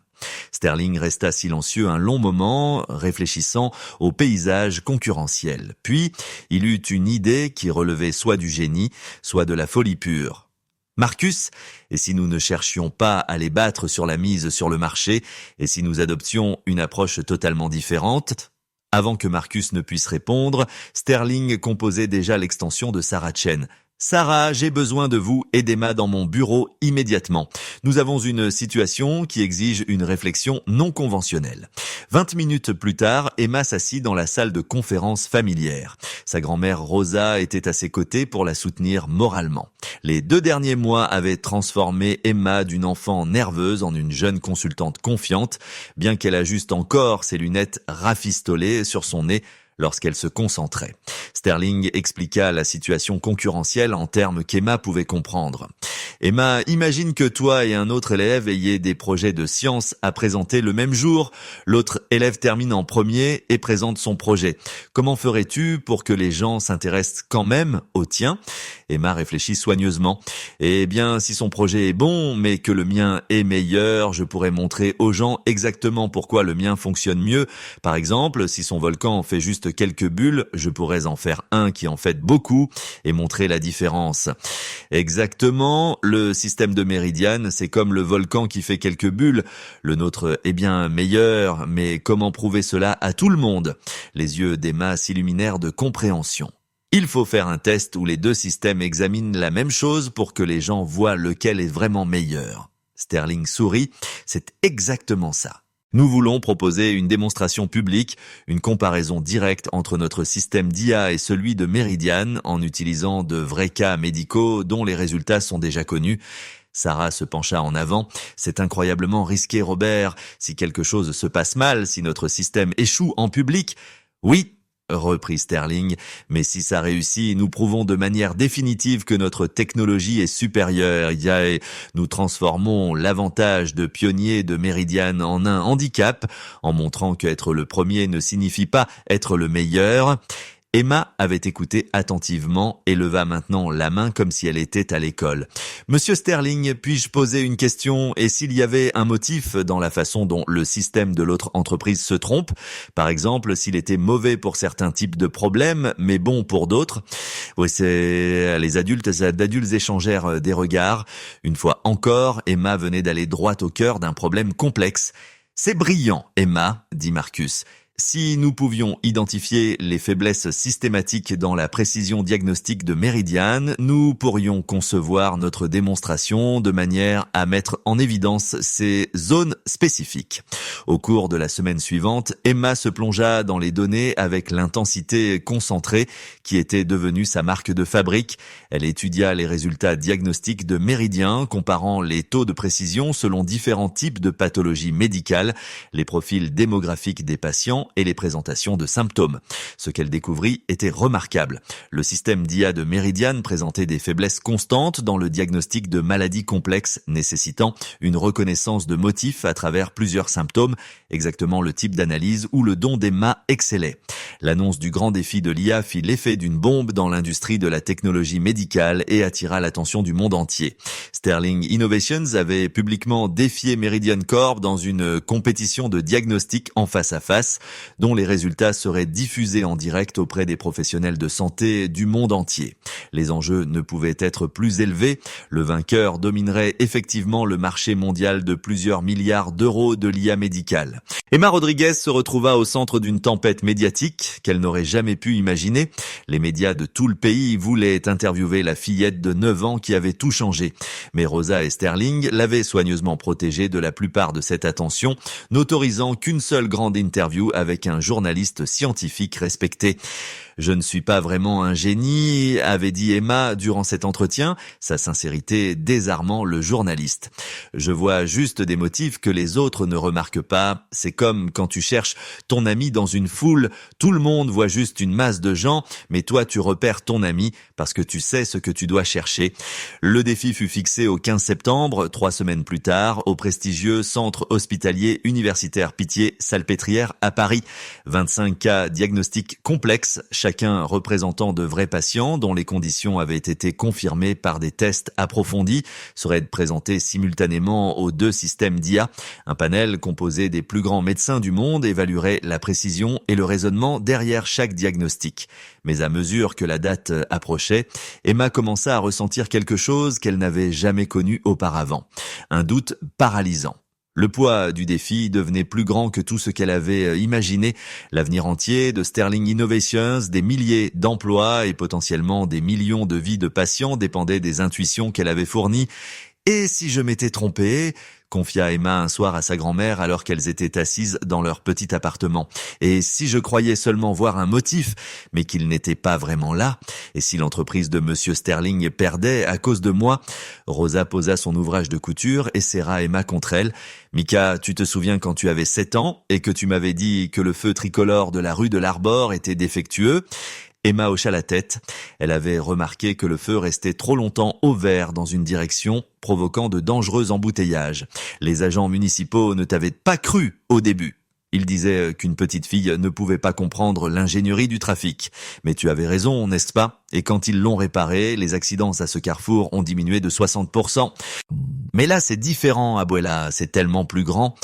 Sterling resta silencieux un long moment, réfléchissant au paysage concurrentiel. Puis, il eut une idée qui relevait soit du génie, soit de la folie pure. Marcus, et si nous ne cherchions pas à les battre sur la mise sur le marché, et si nous adoptions une approche totalement différente? Avant que Marcus ne puisse répondre, Sterling composait déjà l'extension de Sarah Chen. Sarah, j'ai besoin de vous et d'Emma dans mon bureau immédiatement. Nous avons une situation qui exige une réflexion non conventionnelle. 20 minutes plus tard, Emma s'assit dans la salle de conférence familière. Sa grand-mère Rosa était à ses côtés pour la soutenir moralement. Les 2 derniers mois avaient transformé Emma d'une enfant nerveuse en une jeune consultante confiante, bien qu'elle ajuste encore ses lunettes rafistolées sur son nez lorsqu'elle se concentrait. Sterling expliqua la situation concurrentielle en termes qu'Emma pouvait comprendre. Emma, imagine que toi et un autre élève ayez des projets de science à présenter le même jour. L'autre élève termine en premier et présente son projet. Comment ferais-tu pour que les gens s'intéressent quand même au tien? Emma réfléchit soigneusement. Eh bien, si son projet est bon, mais que le mien est meilleur, je pourrais montrer aux gens exactement pourquoi le mien fonctionne mieux. Par exemple, si son volcan fait juste quelques bulles, je pourrais en faire un qui en fait beaucoup et montrer la différence. Exactement, le système de Meridian, c'est comme le volcan qui fait quelques bulles. Le nôtre est bien meilleur, mais comment prouver cela à tout le monde? Les yeux d'Emma s'illuminèrent de compréhension. Il faut faire un test où les 2 systèmes examinent la même chose pour que les gens voient lequel est vraiment meilleur. Sterling sourit, c'est exactement ça. Nous voulons proposer une démonstration publique, une comparaison directe entre notre système d'IA et celui de Meridian en utilisant de vrais cas médicaux dont les résultats sont déjà connus. Sarah se pencha en avant. C'est incroyablement risqué, Robert. Si quelque chose se passe mal, si notre système échoue en public. Oui, reprit Sterling, mais si ça réussit, nous prouvons de manière définitive que notre technologie est supérieure. Nous transformons l'avantage de pionnier de Meridian en un handicap, en montrant qu'être le premier ne signifie pas être le meilleur. Emma avait écouté attentivement et leva maintenant la main comme si elle était à l'école. « Monsieur Sterling, puis-je poser une question? Et s'il y avait un motif dans la façon dont le système de l'autre entreprise se trompe? Par exemple, s'il était mauvais pour certains types de problèmes, mais bon pour d'autres ?» Oui, les adultes échangèrent des regards. Une fois encore, Emma venait d'aller droit au cœur d'un problème complexe. « C'est brillant, Emma, » dit Marcus. Si nous pouvions identifier les faiblesses systématiques dans la précision diagnostique de Meridian, nous pourrions concevoir notre démonstration de manière à mettre en évidence ces zones spécifiques. Au cours de la semaine suivante, Emma se plongea dans les données avec l'intensité concentrée qui était devenue sa marque de fabrique. Elle étudia les résultats diagnostiques de Meridian, comparant les taux de précision selon différents types de pathologies médicales, les profils démographiques des patients patients et les présentations de symptômes. Ce qu'elle découvrit était remarquable. Le système d'IA de Meridian présentait des faiblesses constantes dans le diagnostic de maladies complexes nécessitant une reconnaissance de motifs à travers plusieurs symptômes, exactement le type d'analyse où le don d'Emma excellait. L'annonce du grand défi de l'IA fit l'effet d'une bombe dans l'industrie de la technologie médicale et attira l'attention du monde entier. Sterling Innovations avait publiquement défié Meridian Corp dans une compétition de diagnostic en face à face, dont les résultats seraient diffusés en direct auprès des professionnels de santé du monde entier. Les enjeux ne pouvaient être plus élevés. Le vainqueur dominerait effectivement le marché mondial de plusieurs milliards d'euros de l'IA médicale. Emma Rodriguez se retrouva au centre d'une tempête médiatique qu'elle n'aurait jamais pu imaginer. Les médias de tout le pays voulaient interviewer la fillette de 9 ans qui avait tout changé. Mais Rosa et Sterling l'avaient soigneusement protégée de la plupart de cette attention, n'autorisant qu'une seule grande interview avec un journaliste scientifique respecté. Je ne suis pas vraiment un génie, avait dit Emma durant cet entretien, sa sincérité désarmant le journaliste. Je vois juste des motifs que les autres ne remarquent pas. C'est comme quand tu cherches ton ami dans une foule, tout le monde voit juste une masse de gens, mais toi tu repères ton ami parce que tu sais ce que tu dois chercher. Le défi fut fixé au 15 septembre, 3 semaines plus tard, au prestigieux centre hospitalier universitaire Pitié-Salpêtrière à Paris. 25 cas diagnostiques complexes, chacun représentant de vrais patients dont les conditions avaient été confirmées par des tests approfondis, seraient présentés simultanément aux 2 systèmes d'IA. Un panel composé des plus grands médecins du monde évaluerait la précision et le raisonnement derrière chaque diagnostic. Mais à mesure que la date approchait, Emma commença à ressentir quelque chose qu'elle n'avait jamais connu auparavant. Un doute paralysant. Le poids du défi devenait plus grand que tout ce qu'elle avait imaginé. L'avenir entier de Sterling Innovations, des milliers d'emplois et potentiellement des millions de vies de patients dépendaient des intuitions qu'elle avait fournies. Et si je m'étais trompée, confia Emma un soir à sa grand-mère alors qu'elles étaient assises dans leur petit appartement. Et si je croyais seulement voir un motif, mais qu'il n'était pas vraiment là, et si l'entreprise de Monsieur Sterling perdait à cause de moi? Rosa posa son ouvrage de couture et serra Emma contre elle. Mika, tu te souviens quand tu avais 7 ans et que tu m'avais dit que le feu tricolore de la rue de l'Arbor était défectueux? Emma hocha la tête. Elle avait remarqué que le feu restait trop longtemps au vert dans une direction, provoquant de dangereux embouteillages. Les agents municipaux ne t'avaient pas cru au début. Ils disaient qu'une petite fille ne pouvait pas comprendre l'ingénierie du trafic. Mais tu avais raison, n'est-ce pas? Et quand ils l'ont réparé, les accidents à ce carrefour ont diminué de 60%. Mais là, c'est différent, Abuela, c'est tellement plus grand.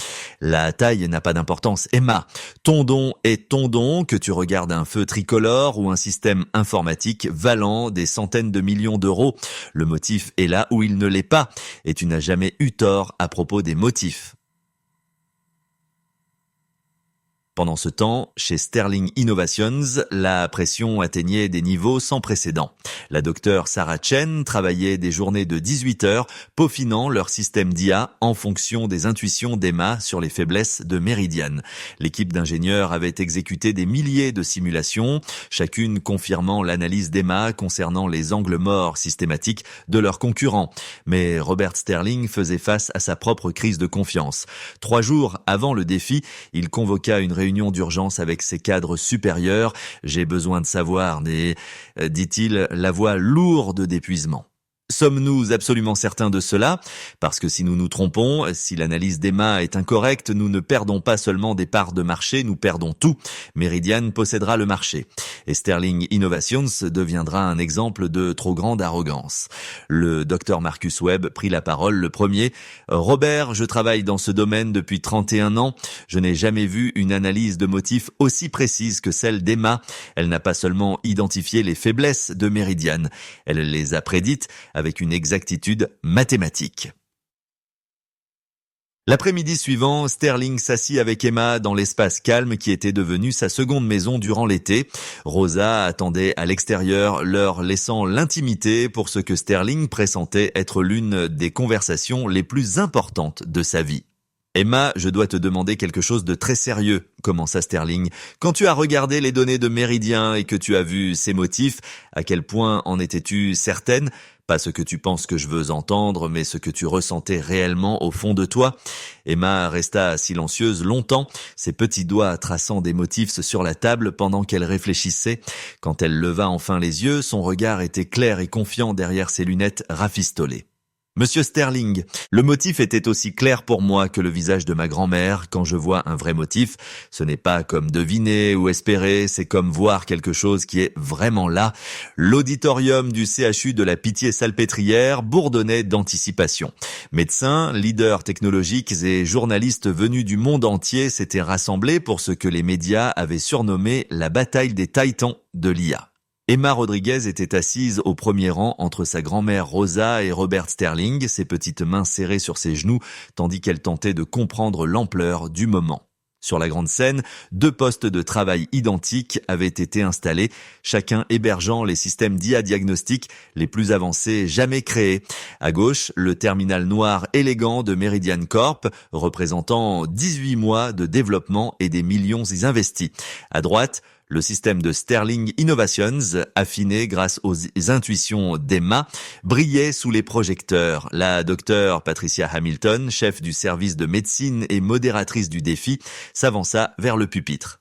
La taille n'a pas d'importance. Emma, ton don est ton don, que tu regardes un feu tricolore ou un système informatique valant des centaines de millions d'euros. Le motif est là où il ne l'est pas, et tu n'as jamais eu tort à propos des motifs. Pendant ce temps, chez Sterling Innovations, la pression atteignait des niveaux sans précédent. La docteure Sarah Chen travaillait des journées de 18 heures, peaufinant leur système d'IA en fonction des intuitions d'Emma sur les faiblesses de Meridian. L'équipe d'ingénieurs avait exécuté des milliers de simulations, chacune confirmant l'analyse d'Emma concernant les angles morts systématiques de leurs concurrents. Mais Robert Sterling faisait face à sa propre crise de confiance. 3 jours avant le défi, il convoqua une réunion d'urgence avec ses cadres supérieurs. « J'ai besoin de savoir, dit-il, la voix lourde d'épuisement. Sommes-nous absolument certains de cela? Parce que si nous nous trompons, si l'analyse d'Emma est incorrecte, nous ne perdons pas seulement des parts de marché, nous perdons tout. Meridian possédera le marché. Et Sterling Innovations deviendra un exemple de trop grande arrogance. Le docteur Marcus Webb prit la parole le premier. « Robert, je travaille dans ce domaine depuis 31 ans. Je n'ai jamais vu une analyse de motifs aussi précise que celle d'Emma. Elle n'a pas seulement identifié les faiblesses de Meridian, elle les a prédites avec une exactitude mathématique. » L'après-midi suivant, Sterling s'assit avec Emma dans l'espace calme qui était devenu sa seconde maison durant l'été. Rosa attendait à l'extérieur, leur laissant l'intimité pour ce que Sterling pressentait être l'une des conversations les plus importantes de sa vie. Emma, je dois te demander quelque chose de très sérieux, commença Sterling. Quand tu as regardé les données de Méridien et que tu as vu ces motifs, à quel point en étais-tu certaine? Pas ce que tu penses que je veux entendre, mais ce que tu ressentais réellement au fond de toi. Emma resta silencieuse longtemps, ses petits doigts traçant des motifs sur la table pendant qu'elle réfléchissait. Quand elle leva enfin les yeux, son regard était clair et confiant derrière ses lunettes rafistolées. Monsieur Sterling, le motif était aussi clair pour moi que le visage de ma grand-mère. Quand je vois un vrai motif, ce n'est pas comme deviner ou espérer, c'est comme voir quelque chose qui est vraiment là. L'auditorium du CHU de la Pitié-Salpêtrière bourdonnait d'anticipation. Médecins, leaders technologiques et journalistes venus du monde entier s'étaient rassemblés pour ce que les médias avaient surnommé la bataille des titans de l'IA. Emma Rodriguez était assise au premier rang entre sa grand-mère Rosa et Robert Sterling, ses petites mains serrées sur ses genoux, tandis qu'elle tentait de comprendre l'ampleur du moment. Sur la grande scène, 2 postes de travail identiques avaient été installés, chacun hébergeant les systèmes d'IA diagnostic les plus avancés jamais créés. À gauche, le terminal noir élégant de Meridian Corp, représentant 18 mois de développement et des millions investis. À droite, le système de Sterling Innovations, affiné grâce aux intuitions d'Emma, brillait sous les projecteurs. La docteure Patricia Hamilton, chef du service de médecine et modératrice du défi, s'avança vers le pupitre.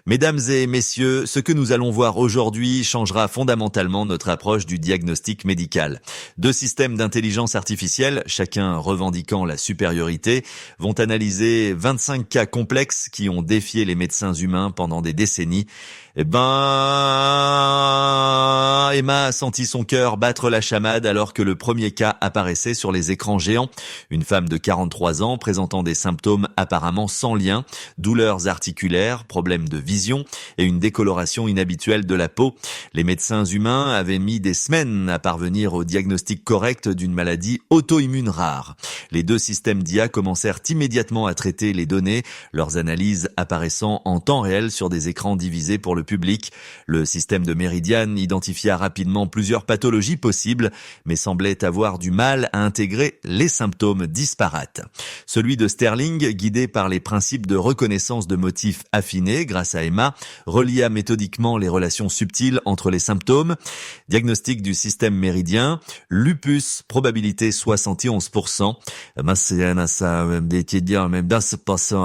Mesdames et messieurs, ce que nous allons voir aujourd'hui changera fondamentalement notre approche du diagnostic médical. 2 systèmes d'intelligence artificielle, chacun revendiquant la supériorité, vont analyser 25 cas complexes qui ont défié les médecins humains pendant des décennies. Emma sentit son cœur battre la chamade alors que le premier cas apparaissait sur les écrans géants. Une femme de 43 ans présentant des symptômes apparemment sans lien, douleurs articulaires, problèmes de vision et une décoloration inhabituelle de la peau. Les médecins humains avaient mis des semaines à parvenir au diagnostic correct d'une maladie auto-immune rare. Les 2 systèmes d'IA commencèrent immédiatement à traiter les données, leurs analyses apparaissant en temps réel sur des écrans divisés pour le public. Le système de Meridian identifia rapidement plusieurs pathologies possibles, mais semblait avoir du mal à intégrer les symptômes disparates. Celui de Sterling, guidé par les principes de reconnaissance de motifs affinés grâce à Emma, relia méthodiquement les relations subtiles entre les symptômes. Diagnostic du système méridien, lupus, probabilité 71%.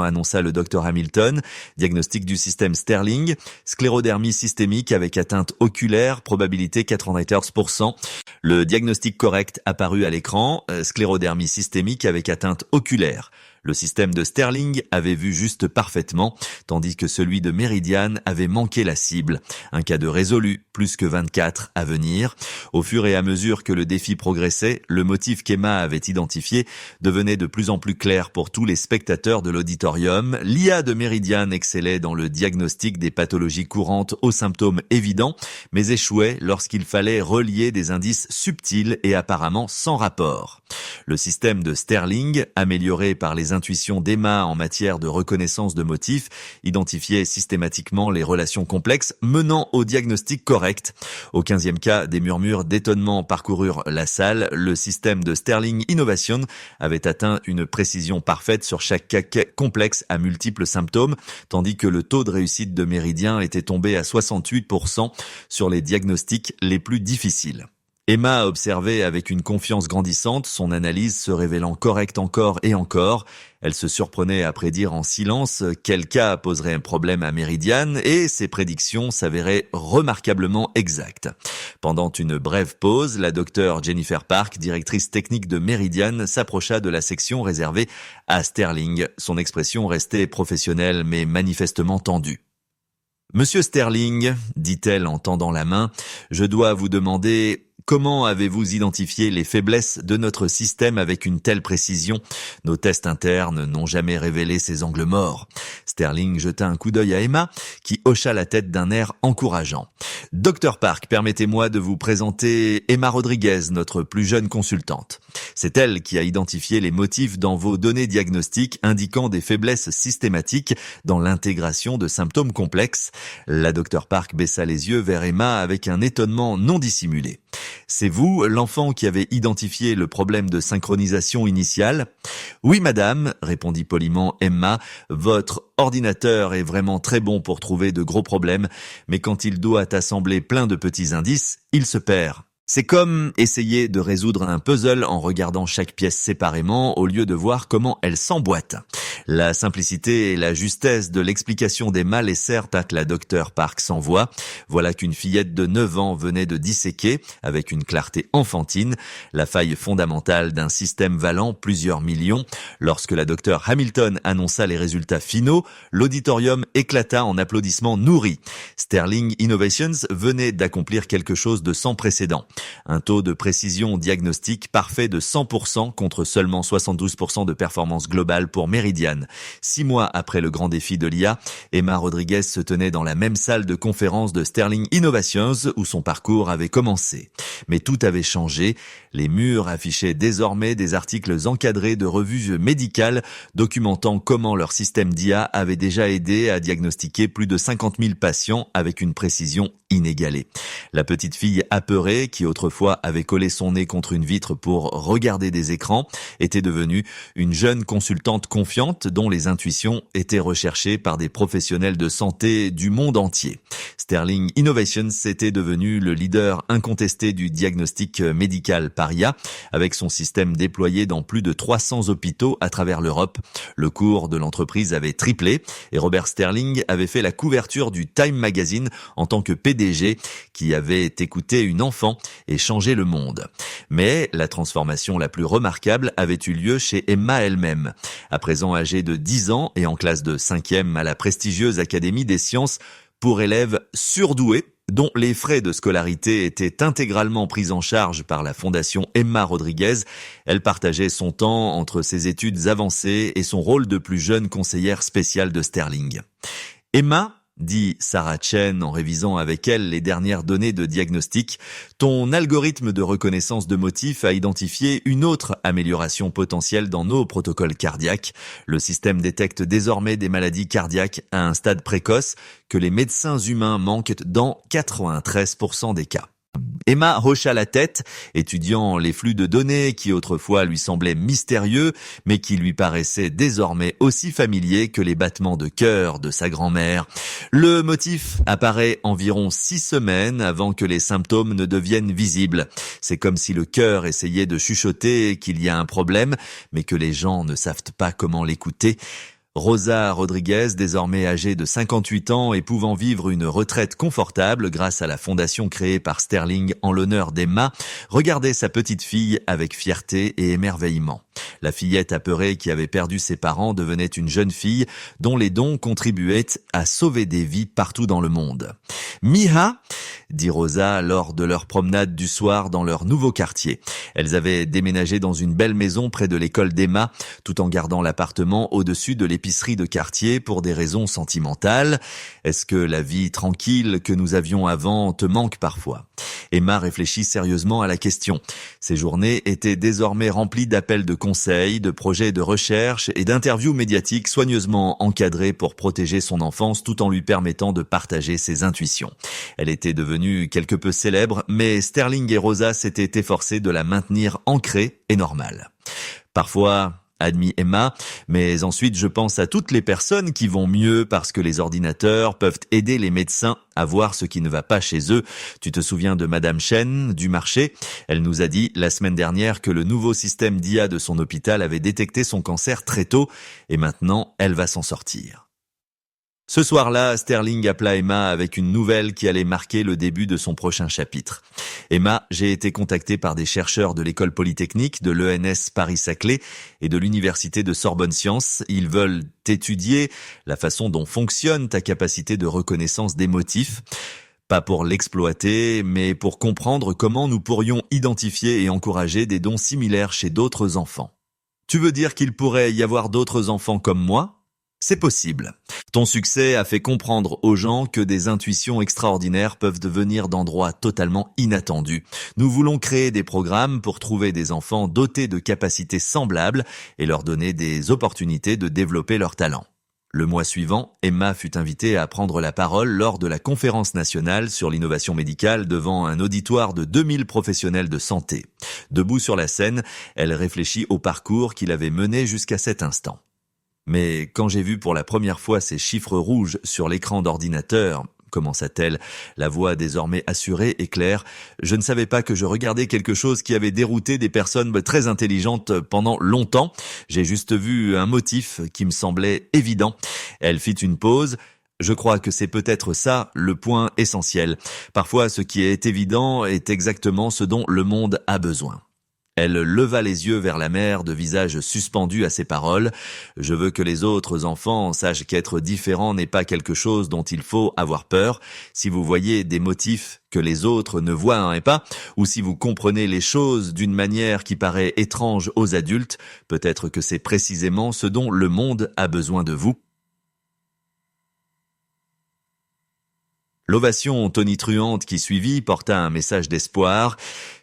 Annonça le docteur Hamilton. Diagnostic du système Sterling, sclérodermie systémique avec atteinte oculaire, probabilité 94%. Le diagnostic correct apparu à l'écran, sclérodermie systémique avec atteinte oculaire. Le système de Sterling avait vu juste parfaitement, tandis que celui de Meridian avait manqué la cible. Un cas de résolu, plus que 24 à venir. Au fur et à mesure que le défi progressait, le motif qu'Emma avait identifié devenait de plus en plus clair pour tous les spectateurs de l'auditorium. L'IA de Meridian excellait dans le diagnostic des pathologies courantes aux symptômes évidents, mais échouait lorsqu'il fallait relier des indices subtils et apparemment sans rapport. Le système de Sterling, amélioré par les intuitions d'Emma en matière de reconnaissance de motifs, identifiait systématiquement les relations complexes menant au diagnostic correct. Au 15e cas, des murmures d'étonnement parcoururent la salle. Le système de Sterling Innovation avait atteint une précision parfaite sur chaque cas complexe à multiples symptômes, tandis que le taux de réussite de Méridien était tombé à 68% sur les diagnostics les plus difficiles. Emma observait avec une confiance grandissante, son analyse se révélant correcte encore et encore. Elle se surprenait à prédire en silence quel cas poserait un problème à Meridian et ses prédictions s'avéraient remarquablement exactes. Pendant une brève pause, la docteure Jennifer Park, directrice technique de Meridian, s'approcha de la section réservée à Sterling. Son expression restait professionnelle mais manifestement tendue. « Monsieur Sterling, dit-elle en tendant la main, je dois vous demander... Comment avez-vous identifié les faiblesses de notre système avec une telle précision? Nos tests internes n'ont jamais révélé ces angles morts. » Sterling jeta un coup d'œil à Emma, qui hocha la tête d'un air encourageant. « Dr Park, permettez-moi de vous présenter Emma Rodriguez, notre plus jeune consultante. C'est elle qui a identifié les motifs dans vos données diagnostiques indiquant des faiblesses systématiques dans l'intégration de symptômes complexes. » La Dr Park baissa les yeux vers Emma avec un étonnement non dissimulé. C'est vous, l'enfant qui avez identifié le problème de synchronisation initiale ? Oui, madame, répondit poliment Emma, votre ordinateur est vraiment très bon pour trouver de gros problèmes, mais quand il doit assembler plein de petits indices, il se perd. C'est comme essayer de résoudre un puzzle en regardant chaque pièce séparément au lieu de voir comment elle s'emboîte. La simplicité et la justesse de l'explication d'Emma laissèrent la docteur Park sans voix. Voilà qu'une fillette de 9 ans venait de disséquer, avec une clarté enfantine, la faille fondamentale d'un système valant plusieurs millions. Lorsque la docteur Hamilton annonça les résultats finaux, l'auditorium éclata en applaudissements nourris. Sterling Innovations venait d'accomplir quelque chose de sans précédent. Un taux de précision diagnostique parfait de 100% contre seulement 72% de performance globale pour Meridian. 6 mois après le grand défi de l'IA, Emma Rodriguez se tenait dans la même salle de conférence de Sterling Innovations où son parcours avait commencé. Mais tout avait changé. Les murs affichaient désormais des articles encadrés de revues médicales documentant comment leur système d'IA avait déjà aidé à diagnostiquer plus de 50 000 patients avec une précision inégalée. La petite fille apeurée, qui autrefois avait collé son nez contre une vitre pour regarder des écrans, était devenue une jeune consultante confiante dont les intuitions étaient recherchées par des professionnels de santé du monde entier. Sterling Innovations était devenu le leader incontesté du diagnostic médical par IA, avec son système déployé dans plus de 300 hôpitaux à travers l'Europe. Le cours de l'entreprise avait triplé et Robert Sterling avait fait la couverture du Time Magazine en tant que PDG qui avait écouté une enfant et changé le monde. Mais la transformation la plus remarquable avait eu lieu chez Emma elle-même. À présent âgée de 10 ans et en classe de 5e à la prestigieuse Académie des sciences pour élèves surdoués, dont les frais de scolarité étaient intégralement pris en charge par la fondation Emma Rodriguez, elle partageait son temps entre ses études avancées et son rôle de plus jeune conseillère spéciale de Sterling. Emma, dit Sarah Chen en révisant avec elle les dernières données de diagnostic, ton algorithme de reconnaissance de motifs a identifié une autre amélioration potentielle dans nos protocoles cardiaques. Le système détecte désormais des maladies cardiaques à un stade précoce que les médecins humains manquent dans 93% des cas. Emma hocha la tête, étudiant les flux de données qui autrefois lui semblaient mystérieux, mais qui lui paraissaient désormais aussi familiers que les battements de cœur de sa grand-mère. Le motif apparaît environ 6 semaines avant que les symptômes ne deviennent visibles. C'est comme si le cœur essayait de chuchoter qu'il y a un problème, mais que les gens ne savent pas comment l'écouter. Rosa Rodriguez, désormais âgée de 58 ans et pouvant vivre une retraite confortable grâce à la fondation créée par Sterling en l'honneur d'Emma, regardait sa petite fille avec fierté et émerveillement. La fillette apeurée qui avait perdu ses parents devenait une jeune fille dont les dons contribuaient à sauver des vies partout dans le monde. « Miha !» dit Rosa lors de leur promenade du soir dans leur nouveau quartier. Elles avaient déménagé dans une belle maison près de l'école d'Emma, tout en gardant l'appartement au-dessus de l'épicerie de quartier pour des raisons sentimentales. Est-ce que la vie tranquille que nous avions avant te manque parfois ? Emma réfléchit sérieusement à la question. Ses journées étaient désormais remplies d'appels de conseils, de projets de recherche et d'interviews médiatiques soigneusement encadrées pour protéger son enfance tout en lui permettant de partager ses intuitions. Elle était devenue quelque peu célèbre, mais Sterling et Rosa s'étaient efforcés de la maintenir ancrée et normale. Parfois, admit Emma, mais ensuite je pense à toutes les personnes qui vont mieux parce que les ordinateurs peuvent aider les médecins à voir ce qui ne va pas chez eux. Tu te souviens de Madame Chen du marché ? Elle nous a dit la semaine dernière que le nouveau système d'IA de son hôpital avait détecté son cancer très tôt et maintenant elle va s'en sortir. Ce soir-là, Sterling appela Emma avec une nouvelle qui allait marquer le début de son prochain chapitre. Emma, j'ai été contacté par des chercheurs de l'école polytechnique, de l'ENS Paris-Saclay et de l'université de Sorbonne Sciences. Ils veulent étudier la façon dont fonctionne ta capacité de reconnaissance des motifs. Pas pour l'exploiter, mais pour comprendre comment nous pourrions identifier et encourager des dons similaires chez d'autres enfants. Tu veux dire qu'il pourrait y avoir d'autres enfants comme moi ? C'est possible. Ton succès a fait comprendre aux gens que des intuitions extraordinaires peuvent devenir d'endroits totalement inattendus. Nous voulons créer des programmes pour trouver des enfants dotés de capacités semblables et leur donner des opportunités de développer leurs talents. Le mois suivant, Emma fut invitée à prendre la parole lors de la conférence nationale sur l'innovation médicale devant un auditoire de 2000 professionnels de santé. Debout sur la scène, elle réfléchit au parcours qu'il avait mené jusqu'à cet instant. Mais quand j'ai vu pour la première fois ces chiffres rouges sur l'écran d'ordinateur, commença-t-elle, la voix désormais assurée et claire, je ne savais pas que je regardais quelque chose qui avait dérouté des personnes très intelligentes pendant longtemps. J'ai juste vu un motif qui me semblait évident. Elle fit une pause. Je crois que c'est peut-être ça le point essentiel. Parfois, ce qui est évident est exactement ce dont le monde a besoin. Elle leva les yeux vers la mère, de visage suspendu à ces paroles. Je veux que les autres enfants sachent qu'être différent n'est pas quelque chose dont il faut avoir peur. Si vous voyez des motifs que les autres ne voient pas, ou si vous comprenez les choses d'une manière qui paraît étrange aux adultes, peut-être que c'est précisément ce dont le monde a besoin de vous. L'ovation tonitruante qui suivit porta un message d'espoir,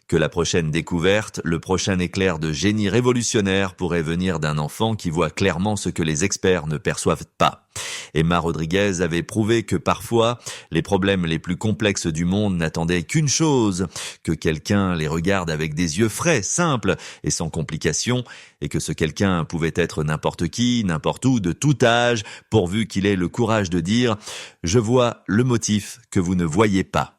que la prochaine découverte, le prochain éclair de génie révolutionnaire pourrait venir d'un enfant qui voit clairement ce que les experts ne perçoivent pas. Emma Rodriguez avait prouvé que parfois, les problèmes les plus complexes du monde n'attendaient qu'une chose, que quelqu'un les regarde avec des yeux frais, simples et sans complications, et que ce quelqu'un pouvait être n'importe qui, n'importe où, de tout âge, pourvu qu'il ait le courage de dire « Je vois le motif que vous ne voyez pas ».